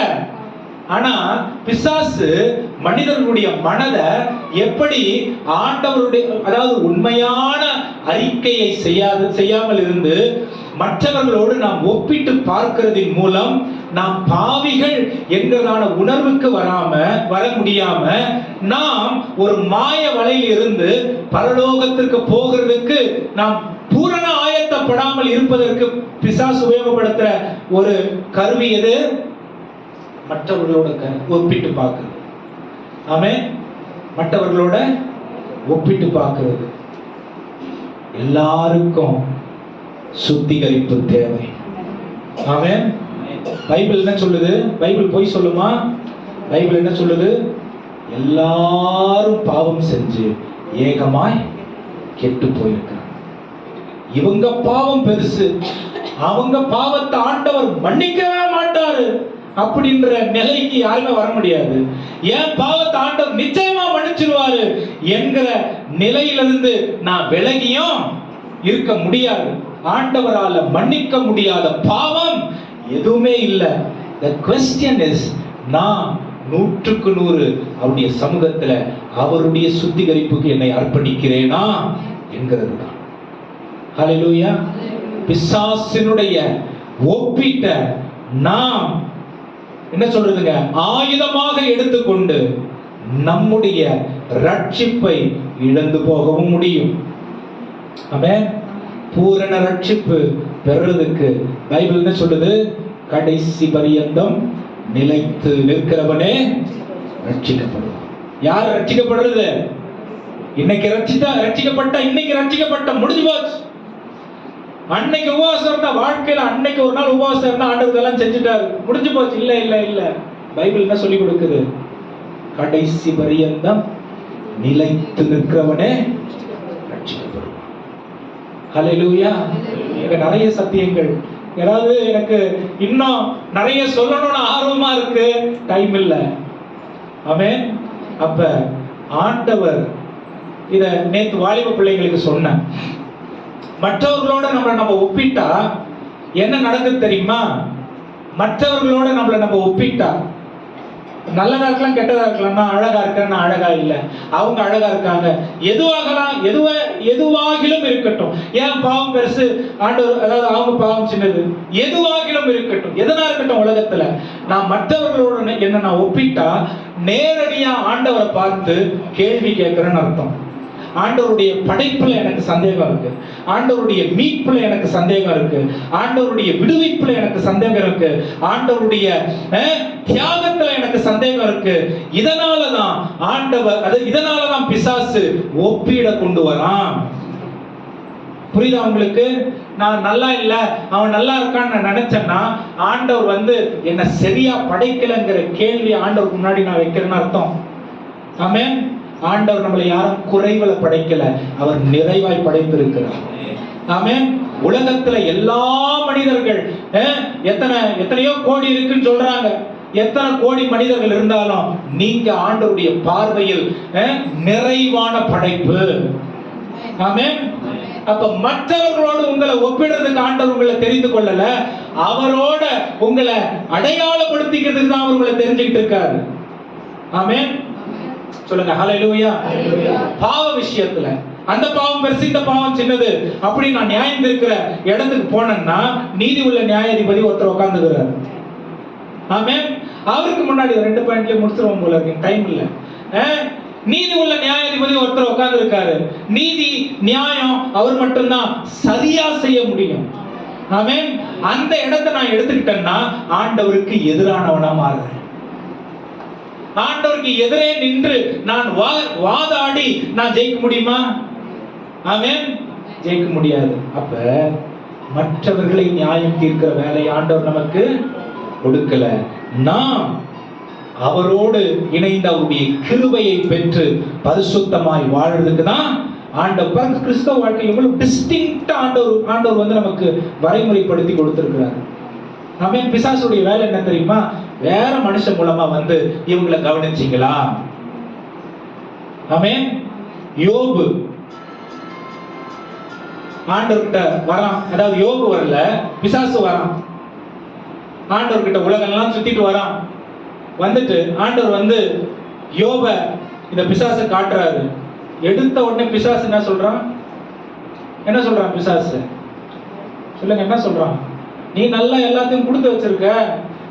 ஆனா பிசாசு மனிதர்களுடைய மனதை எப்படி ஆண்டவருடைய, அதாவது உண்மையான அறிக்கையை செய்யாமல் இருந்து மற்றவர்களோடு நாம் ஒப்பிட்டு பார்க்கிறதின் மூலம் நாம் பாவிகள் என்கிறதான உணர்வுக்கு வர முடியாம நாம் ஒரு மாய வலையில் இருந்து பரலோகத்திற்கு போகிறதுக்கு நாம் பூரண ஆயத்தப்படாமல் இருப்பதற்கு பிசாசு உபயோகப்படுத்துற ஒரு கருவி எது? மற்றவர்களோட ஒப்பிட்டு பார்க்கிறது. ஆமென். மற்றவர்களோட ஒப்பிட்டு பார்க்கிறது. எல்லாருக்கும் சுத்திகரிப்பு தேவை. ஆமென். பைபிள் என்ன சொல்லுது? பைபிள் பொய் சொல்லுமா? பைபிள் என்ன சொல்லுது? எல்லாரும் பாவம் செஞ்சு ஏகமாய் கெட்டு போயிருக்கிறாங்க. இவங்க பாவம் பெருசு, அவங்க பாவத்தை ஆண்டவர் மன்னிக்கவே மாட்டாரு அப்படின்ற நிலைக்கு யாருமே வர முடியாது. ஏன் பாவத்தை ஆண்டவர் நிச்சயமா மன்னிச்சிருவாரு என்கிற நிலையிலிருந்து நான் விலகியும் இருக்க முடியாது. ஆண்டவரால மன்னிக்க முடியாத பாவம் எதுவுமே இல்லை. The question is, நான் 100% அவருடைய சமூகத்துல அவருடைய சுத்திகரிப்புக்கு என்னை அர்ப்பணிக்கிறேனா என்கிறது தான். ஹல்லேலூயா. பிசாசினுடைய ஒப்பீட்ட நாம் என்ன சொல்றதுங்க, ஆயுதமாக எடுத்துக்கொண்டு நம்முடைய ரட்சிப்பை இழந்து போகவும் முடியும். ஆமென். பூரண ரட்சிப்பு பெறுறதுக்கு பைபிள் என்ன சொல்லுது? கடைசி பரியந்தம் நிலைத்து நிற்கிறவனே ரட்சிக்கப்படுவான். யார் ரட்சிக்கப்படுறது? இன்னைக்கு ரட்சிக்கப்பட்ட இன்னைக்கு ரட்சிக்கப்பட்ட முடிஞ்சு போச்சு. அன்னைக்கு உபவாசம் இருந்தா, வாழ்க்கையில அன்னைக்கு ஒரு நாள் உபவாசம் இருந்தா ஆண்டவர் எல்லாம் செஞ்சுட்டாரு, முடிஞ்சு போச்சு. இல்ல இல்ல இல்ல, பைபிள் என்ன சொல்லி கொடுக்குது? கடைசி பரியந்தம் நிலைத்து நிற்கிறவனே ரட்சிக்கப்படுவான். ஹல்லேலூயா. இங்க நிறைய சத்தியங்கள், ஏதாவது எனக்கு இன்னும் நிறைய சொல்லணும்னு ஆர்வமா இருக்கு, டைம் இல்ல. ஆமென். அப்ப ஆண்டவர் இத நேத்து வாலிப பிள்ளைங்களுக்கு சொன்னேன். மற்றவர்களோட நம்ம ஒப்பிட்டா என்ன நடக்குது தெரியுமா? மற்றவர்களோட நம்ம ஒப்பிட்டா நல்லதா இருக்கலாம், கெட்டதா இருக்கலாம். நான் அழகா இருக்கேன், நான் அழகா இல்ல, அவங்க அழகா இருக்காங்க. எதுவாகிலும் இருக்கட்டும். ஏன் பாவம் பெருசு, ஆண்டவர், அதாவது அவங்க பாவம் சின்னது, எதுவாகிலும் இருக்கட்டும், எதனா இருக்கட்டும். உலகத்துல நான் மற்றவர்களோட என்ன நான் ஒப்பிட்டா நேரடியா ஆண்டவரை பார்த்து கேள்வி கேட்கிறேன்னு அர்த்தம். ஆண்டவருடைய படைப்புல எனக்கு சந்தேகம் இருக்கு, ஆண்டவருடைய மீட்புல எனக்கு சந்தேகம் இருக்கு, ஆண்டவருடைய விடுவிப்புல எனக்கு சந்தேகம் இருக்கு, ஆண்டவருடைய தியாகத்துல எனக்கு சந்தேகம் இருக்கு. இதனாலதான் ஆண்டவர், இதனாலதான் பிசாசு ஒப்பீட கொண்டு வரான். புரியுதா உங்களுக்கு? நான் நல்லா இல்ல, அவன் நல்லா இருக்கான்னு நான் நினைச்சேன்னா ஆண்டவர் என்ன சரியா படைக்கலங்கிற கேள்வி ஆண்டவருக்கு முன்னாடி நான் வைக்கிறேன்னு அர்த்தம். ஆமென். ஆண்டவர் நம்மளை யாரும் குறைவுல படைக்கல, அவர் நிறைவாய் படைத்திருக்கிறார். ஆமென். உலகத்துல எல்லா மனிதர்கள் எத்தனையோ கோடி இருக்குன்னு சொல்றாங்க. எத்தனை கோடி மனிதர்கள் இருந்தாலும் நீங்க ஆண்டவருடைய பார்வையில் நிறைவான படைப்பு. ஆமென். அப்ப மற்றவர்களோடு உங்களை ஒப்பிடுறதுக்கு ஆண்டவர் உங்களை தெரிந்து கொள்ளல, அவரோட உங்களை அடையாளப்படுத்திக்கிறதுக்கு தான் அவர் உங்களை தெரிஞ்சுக்கிட்டு இருக்காரு. ஆமென். சொல்லுங்க ஹல்லேலூயா. பாவ விஷயத்துல அந்த பாவம் பெருசு, இந்த பாவம் சின்னது அப்படி நான் நியாயம் இருக்கிற இடத்துக்கு போனேன்னா நீதி உள்ள நியாயாதிபதி ஒருத்தர் உட்கார்ந்துக்கிறார். ஆமென். அவருக்கு முன்னாடி 2 பாயிண்ட்ல முடிச்சிருவோம் போல இருக்கு, டைம் இல்ல. நீதி உள்ள நியாயாதிபதி ஒருத்தர் உட்கார்ந்து இருக்காரு. நீதி நியாயம் அவர் மட்டும்தான் சரியா செய்ய முடியும். ஆமென். அந்த இடத்தை நான் எடுத்துக்கிட்டேன்னா ஆண்டவருக்கு எதிரானவனா மாறுறேன். ஆண்டவருக்கு எதிரே நின்று நான் வாதாடி நான் ஜெயிக்க முடியுமா? ஆமென். ஜெயிக்க முடியாது. அப்ப மற்றவர்களை நியாயம் தீர்க்கிற வேலை ஆண்டவர் நமக்கு கொடுக்கல. நாம் அவரோடு இணைந்த அவருடைய கிருபையை பெற்று பரிசுத்தமாய் வாழ்றதுக்கு தான் ஆண்டவர். கிறிஸ்தவ வாழ்க்கை எவ்வளவு டிஸ்டிங்க்டா ஆண்டவர் நமக்கு வரைமுறைப்படுத்தி கொடுத்திருக்கிறார். ஆமென். பிசாசுடைய வேலை என்ன தெரியுமா? வேற மனுஷன் மூலமா இவங்களை கவனிச்சீங்களா? ஆமென். யோபு ஆண்டவர்கிட்ட வரான், அதாவது யோபு வரல, பிசாசு வரான். ஆண்டவர்கிட்ட உலகம் எல்லாம் சுத்திட்டு வரான். வந்துட்டு ஆண்டவர் யோப இந்த பிசாசை காட்டுறாரு. எடுத்த உடனே பிசாசு என்ன சொல்றான்? பிசாசு சொல்லுங்க, என்ன சொல்றான்? நீ நல்லா எல்லாத்தையும் கொடுத்து வச்சிருக்க,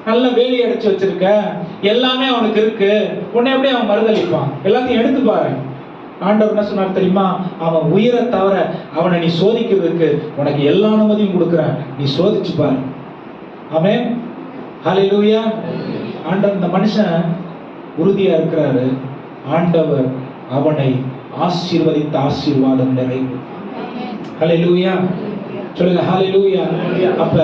நல்ல வேலி அடைச்சு வச்சிருக்க, எல்லாமே அவனுக்கு இருக்கு, உன்னை எப்படி அவன் மறுதளிப்பான்? எல்லாத்தையும் எடுத்து பாரு. ஆண்டவர் என்ன சொன்னார் தெரியுமா? அவன் உயிரை தவிர அவனை நீ சோதிக்கிறதுக்கு உனக்கு எல்லா அனுமதியும் கொடுக்குறேன், நீ சோதிச்சு பாரு. ஆமென். ஹல்லேலூயா. ஆண்டவர் இந்த மனுஷன் உறுதியா இருக்கிறாரு. ஆண்டவர் அவனை ஆசீர்வதித்த ஆசீர்வாதம் நிறைவு. ஹல்லேலூயா. சொல்லுங்க ஹல்லேலூயா. அப்ப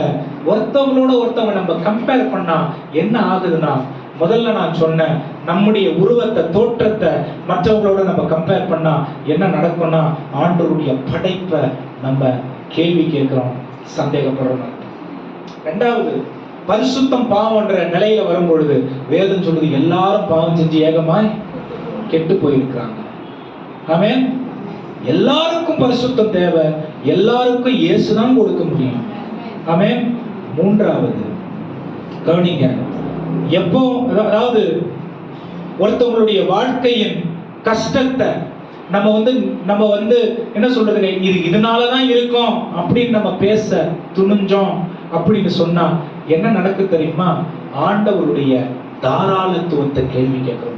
ஒருத்தவங்களோட ஒருத்தவங்க நம்ம கம்பேர் பண்ணா என்ன ஆகுதுன்னா, முதல்ல நான் சொன்னேன், நம்முடைய உருவத்தை, தோற்றத்தை மற்றவங்களோட நம்ம கம்பேர் பண்ணா என்ன நடக்கும்னா ஆண்டவருடைய படைப்பை நம்ம கேள்வி கேட்கிறோம், சந்தேகப்படுறோம். ரெண்டாவது, பரிசுத்தம் பாவம்ன்ற நிலையில வரும்பொழுது வேதம் சொல்லுது எல்லாரும் பாவம் செஞ்சு ஏகமாய் கெட்டு போயிருக்கிறாங்க. ஆமென். எல்லாருக்கும் பரிசுத்தம் தேவை, எல்லாருக்கும் இயேசுதான் கொடுக்க முடியும். ஆமென். மூன்றாவது கவனிங்க, எப்போ அதாவது ஒருத்தவங்களுடைய வாழ்க்கையின் கஷ்டத்தை நம்ம வந்து என்ன சொல்றதுங்க, இது இதனாலதான் இருக்கும் அப்படின்னு நம்ம பேச துணிஞ்சோம் அப்படின்னு சொன்னா என்ன நடக்கு தெரியுமா? ஆண்டவருடைய தாராளத்துவத்தை கேள்வி கேட்கிறோம்.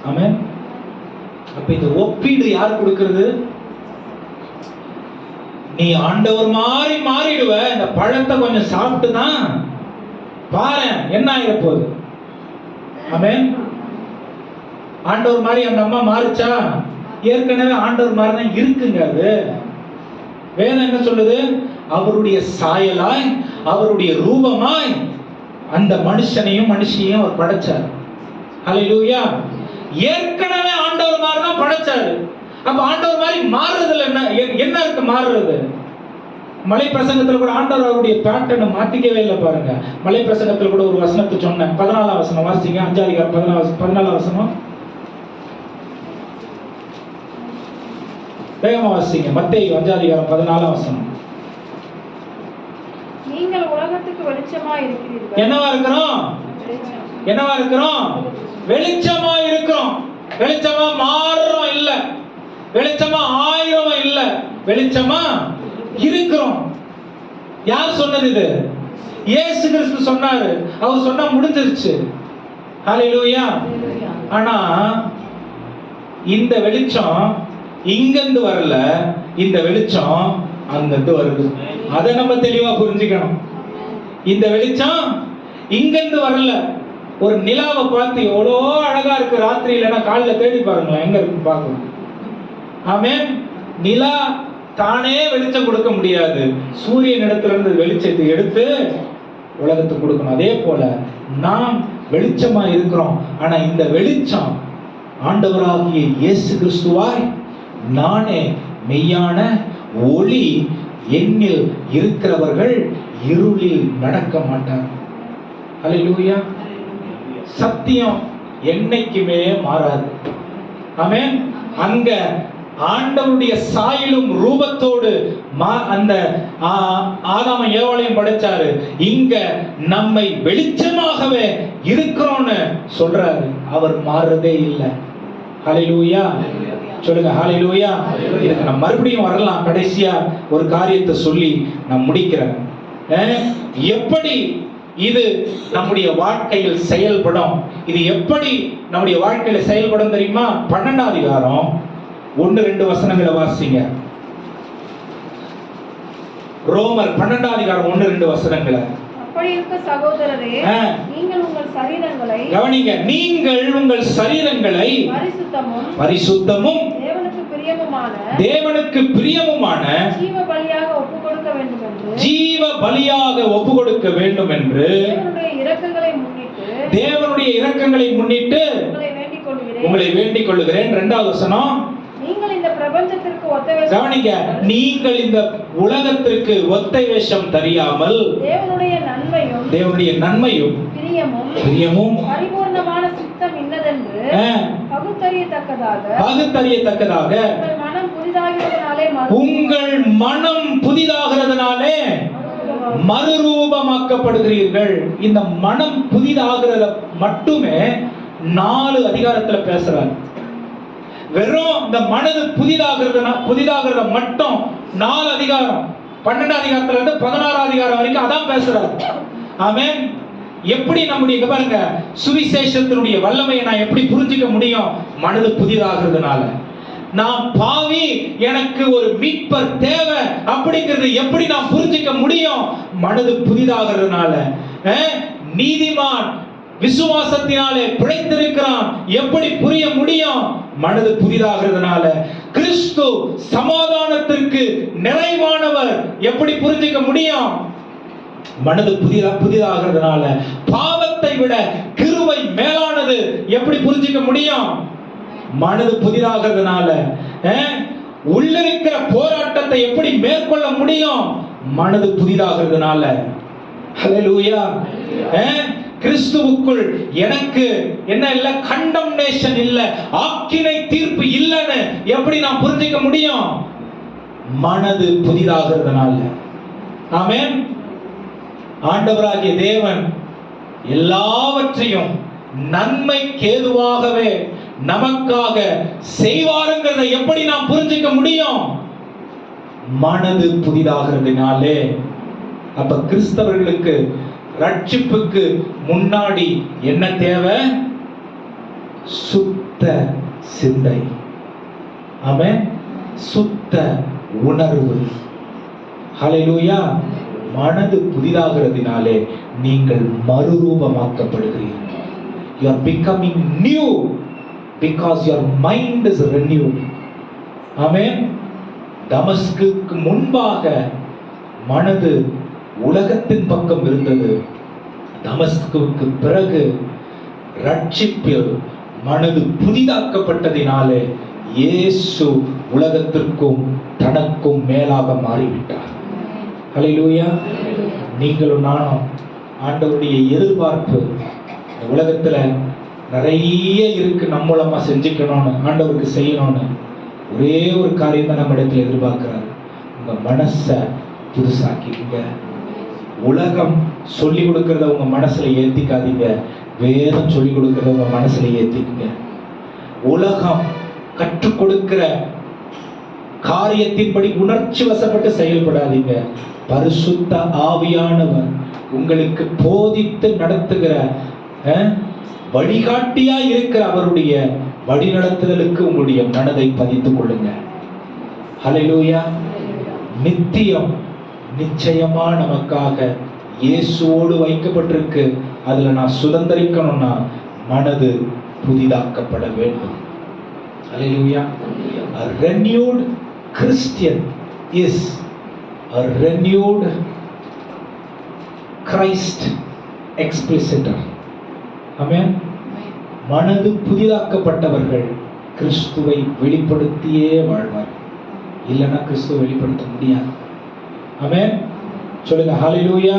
ஆமென். அப்ப இந்த ஒப்பீடு யார் கொடுக்கிறது? நீ ஆண்டவர் மாதிரி மாறிடுவ, இந்த பழத்தை கொஞ்சம் சாப்பிட்டுதான் பாரு என்ன ஆயிர போகுது. ஆமென். ஆண்டவர் மாதிரி அந்த அம்மா மாறிச்சா? ஏற்கனவே ஆண்டவர் மாதிரி தான் இருக்குங்க. அது வேதம் என்ன சொல்லுது? அவருடைய சாயலாய் அவருடைய ரூபமாய் அந்த மனுஷனையும் மனுஷியையும் அவர் படைச்சார். ஹல்லேலூயா. ஏற்கனவே ஆண்டவர் மாதிரி தான் படைச்சாரு. அப்ப ஆண்டவர் மாதிரி மாறுறதுல என்ன இருக்கு? மாறுறது மலை பிரசங்கத்துல கூட ஆண்டவர் அவருடைய பேட்டர்னை மாத்திக்கவே இல்லை. பாருங்க, மலை பிரசங்கத்துல கூட ஒரு வசனத்தை சொன்னேன். 14ஆம் வசனம் வாசிங்க. 5 அதிகாரம் 14ஆம் வசனம் வேகமா வாசிங்க. மத்தேயு 5 அதிகாரம் 14ஆம் வசனம். நீங்கள் உலகத்துக்கு வெளிச்சமா இருக்கிறீர்கள். என்னவா இருக்கிறோம்? என்னவா இருக்கிறோம்? வெளிச்சமா இருக்கிறோம். வெளிச்சமா மாறுறோம் இல்ல, வெளிச்சமா ஆயிரம் இல்ல, வெளிச்சமா இருக்கிறோம். யார் சொன்னது இது? இயேசு கிறிஸ்து சொன்னாரு. அவர் சொன்னா முடிஞ்சிருச்சு. ஹல்லேலூயா. ஆனா இந்த வெளிச்சம் இங்கிருந்து வரல, இந்த வெளிச்சம் அங்கிருந்து வருது. அதை நம்ம தெளிவா புரிஞ்சுக்கணும். இந்த வெளிச்சம் இங்கிருந்து வரல. ஒரு நிலாவை பார்த்து எவ்வளோ அழகா இருக்கு ராத்திரி, இல்லைன்னா காலைல தேடி பாருங்களேன், எங்க இருக்கு பார்க்கணும். ஆமென். நிலா தானே வெளிச்சம் கொடுக்க முடியாது. சூரியன் இடத்துல இருந்து வெளிச்சத்தை எடுத்து உலகத்துக்கு கொடுக்கணும். அதே போல நாம் வெளிச்சமா இருக்கிறோம். ஆனா இந்த வெளிச்சம் ஆண்டவராகிய இயேசு கிறிஸ்துவாய் நானே மெய்யான ஒளி, என்னில் இருக்கிறவர்கள் இருளில் நடக்க மாட்டார். ஹல்லேலூயா. சத்தியம் என்னைக்குமே மாறாது. ஆமென். அங்க ஆண்டவருடைய சாயலும் ரூபத்தோடு அந்த ஆதாம ஏவாளையும் படைச்சாரு. இங்க நம்மை வெளிச்சமாகவே இருக்கிறோம்னு சொல்றாரு. அவர் மாறுறதே இல்லை. ஹல்லேலூயா. சொல்லுங்க ஹல்லேலூயா. இதுக்கு நான் மறுபடியும் வரலாம். கடைசியா ஒரு காரியத்தை சொல்லி நான் முடிக்கிறேன். எப்படி இது நம்முடைய வாழ்க்கையில் செயல்படும்? இது எப்படி நம்முடைய வாழ்க்கையில செயல்படும் தெரியுமா? 12ஆம் அதிகாரம் 1-2 வசனங்களை வாசிங்க. ரோமர் 12ஆம் அதிகாரம் 1-2 வசனங்களை. அப்படி இருக்க சகோதரரே, நீங்கள் உங்கள் சரீரங்களை கவனிங்க, நீங்கள் உங்கள் சரீரங்களை பரிசுத்தமும் தேவனுக்கு பிரியமுமான ஜீவ பலியாக ஒப்புக்கொடுக்க வேண்டும் என்று தேவனுடைய இரக்கங்களை முன்னிட்டு உங்களை வேண்டிக் கொள்கிறேன். 2வது வசனம். நீங்கள் இந்த பிரபஞ்சத்திற்கு ஒத்த வேஷம், கவனிங்க, நீங்கள் இந்த உலகத்திற்கு ஒத்த வேஷம் தெரியாமல் தேவனுடைய நன்மையும் பிரியமும் பரிபூர்ணமான சித்தம் இன்னதென்று பகுத்தறியத்தக்கதாக உங்கள் மனம் புதிதாகிறதுனாலே மறுரூபமாக்கப்படுகிறீர்கள். இந்த மனம் புதிதாகிறத மட்டுமே 4 அதிகாரத்துல பேசுறாரு. வெறும் இந்த மனது புதிதாகிறத மட்டும் 4 அதிகாரம், 12 அதிகாரத்துல இருந்து 16 அதிகாரம் வரைக்கும் அதான் பேசுறாரு. ஆமென். எப்படி நம்முடைய பாருங்க, சுவிசேஷத்தினுடைய வல்லமையை நான் எப்படி புரிஞ்சுக்க முடியும்? மனது புதிதாகிறதுனால. நான் பாவி, எனக்கு ஒரு மீட்பர் தேவை அப்படிங்கிறது எப்படி நான் புரிஞ்சுக்க முடியும்? மனது புதிதாகிறதுனால. நீதிமான் விசுவாசத்தினாலே பிழைத்திருக்கிறான், எப்படி புரிய முடியும்? மனது புதிதாகிறதுனால. கிறிஸ்து சமாதானத்திற்கு நிறைவானவர், எப்படி புரிஞ்சுக்க முடியும்? மனது புதிதாகிறதுனால. பாவத்தை விட கிருபை மேலானது, எப்படி புரிஞ்சுக்க முடியும்? மனது புதிதாகிறதுனால. உள்ளிருக்கிற போராட்டத்தை எப்படி மேற்கொள்ள முடியும்? மனது புதிதாகிறதுனால. ஹல்லேலூயா. கிறிஸ்துவுக்குள் எனக்கு என்ன இல்ல, கண்டம்னேஷன் இல்ல, ஆக்கினை தீர்ப்பு இல்லைன்னு எப்படி நான் புரிஞ்சுக்க முடியும்? மனது புதிதாகிறதுனால. ஆமென். ஆண்டவராகிய தேவன் எல்லாவற்றையும் நன்மைக்கு ஏதுவாகவே நமக்காக செய்வாருங்கிறதை எப்படி நாம் புரிஞ்சுக்க முடியும்? மனது புதிதாகிறதுனாலே. அப்ப கிறிஸ்தவர்களுக்கு ரட்சிப்புக்கு முன்னாடி என்ன தேவை? சுத்த சிந்தை. ஆமென். சுத்த உணர்வு. ஹல்லேலூயா. மனது புதிதாகிறதுனாலே நீங்கள் மறுரூபமாக்கப்படுகிறீர்கள். You are becoming new because your mind is renewed. ஆமென். தமஸ்குக்கு முன்பாக மனது உலகத்தின் பக்கம் இருந்தது. தமஸ்குவுக்கு பிறகு ரட்சிப்பில் மனது புதிதாக்கப்பட்டதினாலே இயேசு உலகத்திற்கும் தனக்கும் மேலாக மாறிவிட்டார். ஹல்லேலூயா. நீங்களும் நானும் ஆண்டவருடைய எதிர்பார்ப்பு உலகத்துல நிறைய இருக்கு, நம்ம மூலமா செஞ்சுக்கணும்னு, ஆண்டவருக்கு செய்யணும்னு. ஒரே ஒரு காரியம் தான் நம்ம இடத்துல எதிர்பார்க்கிறாரு. உங்க மனசை புதுசாக்கிங்க. உலகம் சொல்லி கொடுக்கறத உங்க மனசுல ஏத்திக்காதீங்க. வேதம் சொல்லி கொடுக்கறத உங்க மனசுல ஏத்திக்குங்க. உலகம் கற்றுக் கொடுக்கிற காரியத்தின்படி உணர்ச்சி வசப்பட்டு செயல்படாதீங்க. பரிசுத்த ஆவியானவர் உங்களுக்கு போதித்து நடத்துகிற வழிகாட்டியா இருக்கிற அவருடைய வழிநடத்துதலுக்கு உங்களுடைய மனதை பதித்துக் கொள்ளுங்க. ஹல்லேலூயா. நித்தியம் நிச்சயமா நமக்காக இயேசுவோடு வைக்கப்பட்டிருக்கு. அதுல நான் சுதந்திரிக்கணும்னா மனது புதிதாக்கப்பட வேண்டும். ஹல்லேலூயா. A renewed Christian is a renewed Christ expliciter. ஆமென். மனது புதிதாக்கப்பட்டவர்கள் கிறிஸ்துவை வெளிப்படுத்தியே வாழ்வார். இல்லைன்னா கிறிஸ்துவை வெளிப்படுத்த முடியாது. ஆமென். சொல்லுங்க ஹல்லேலூயா.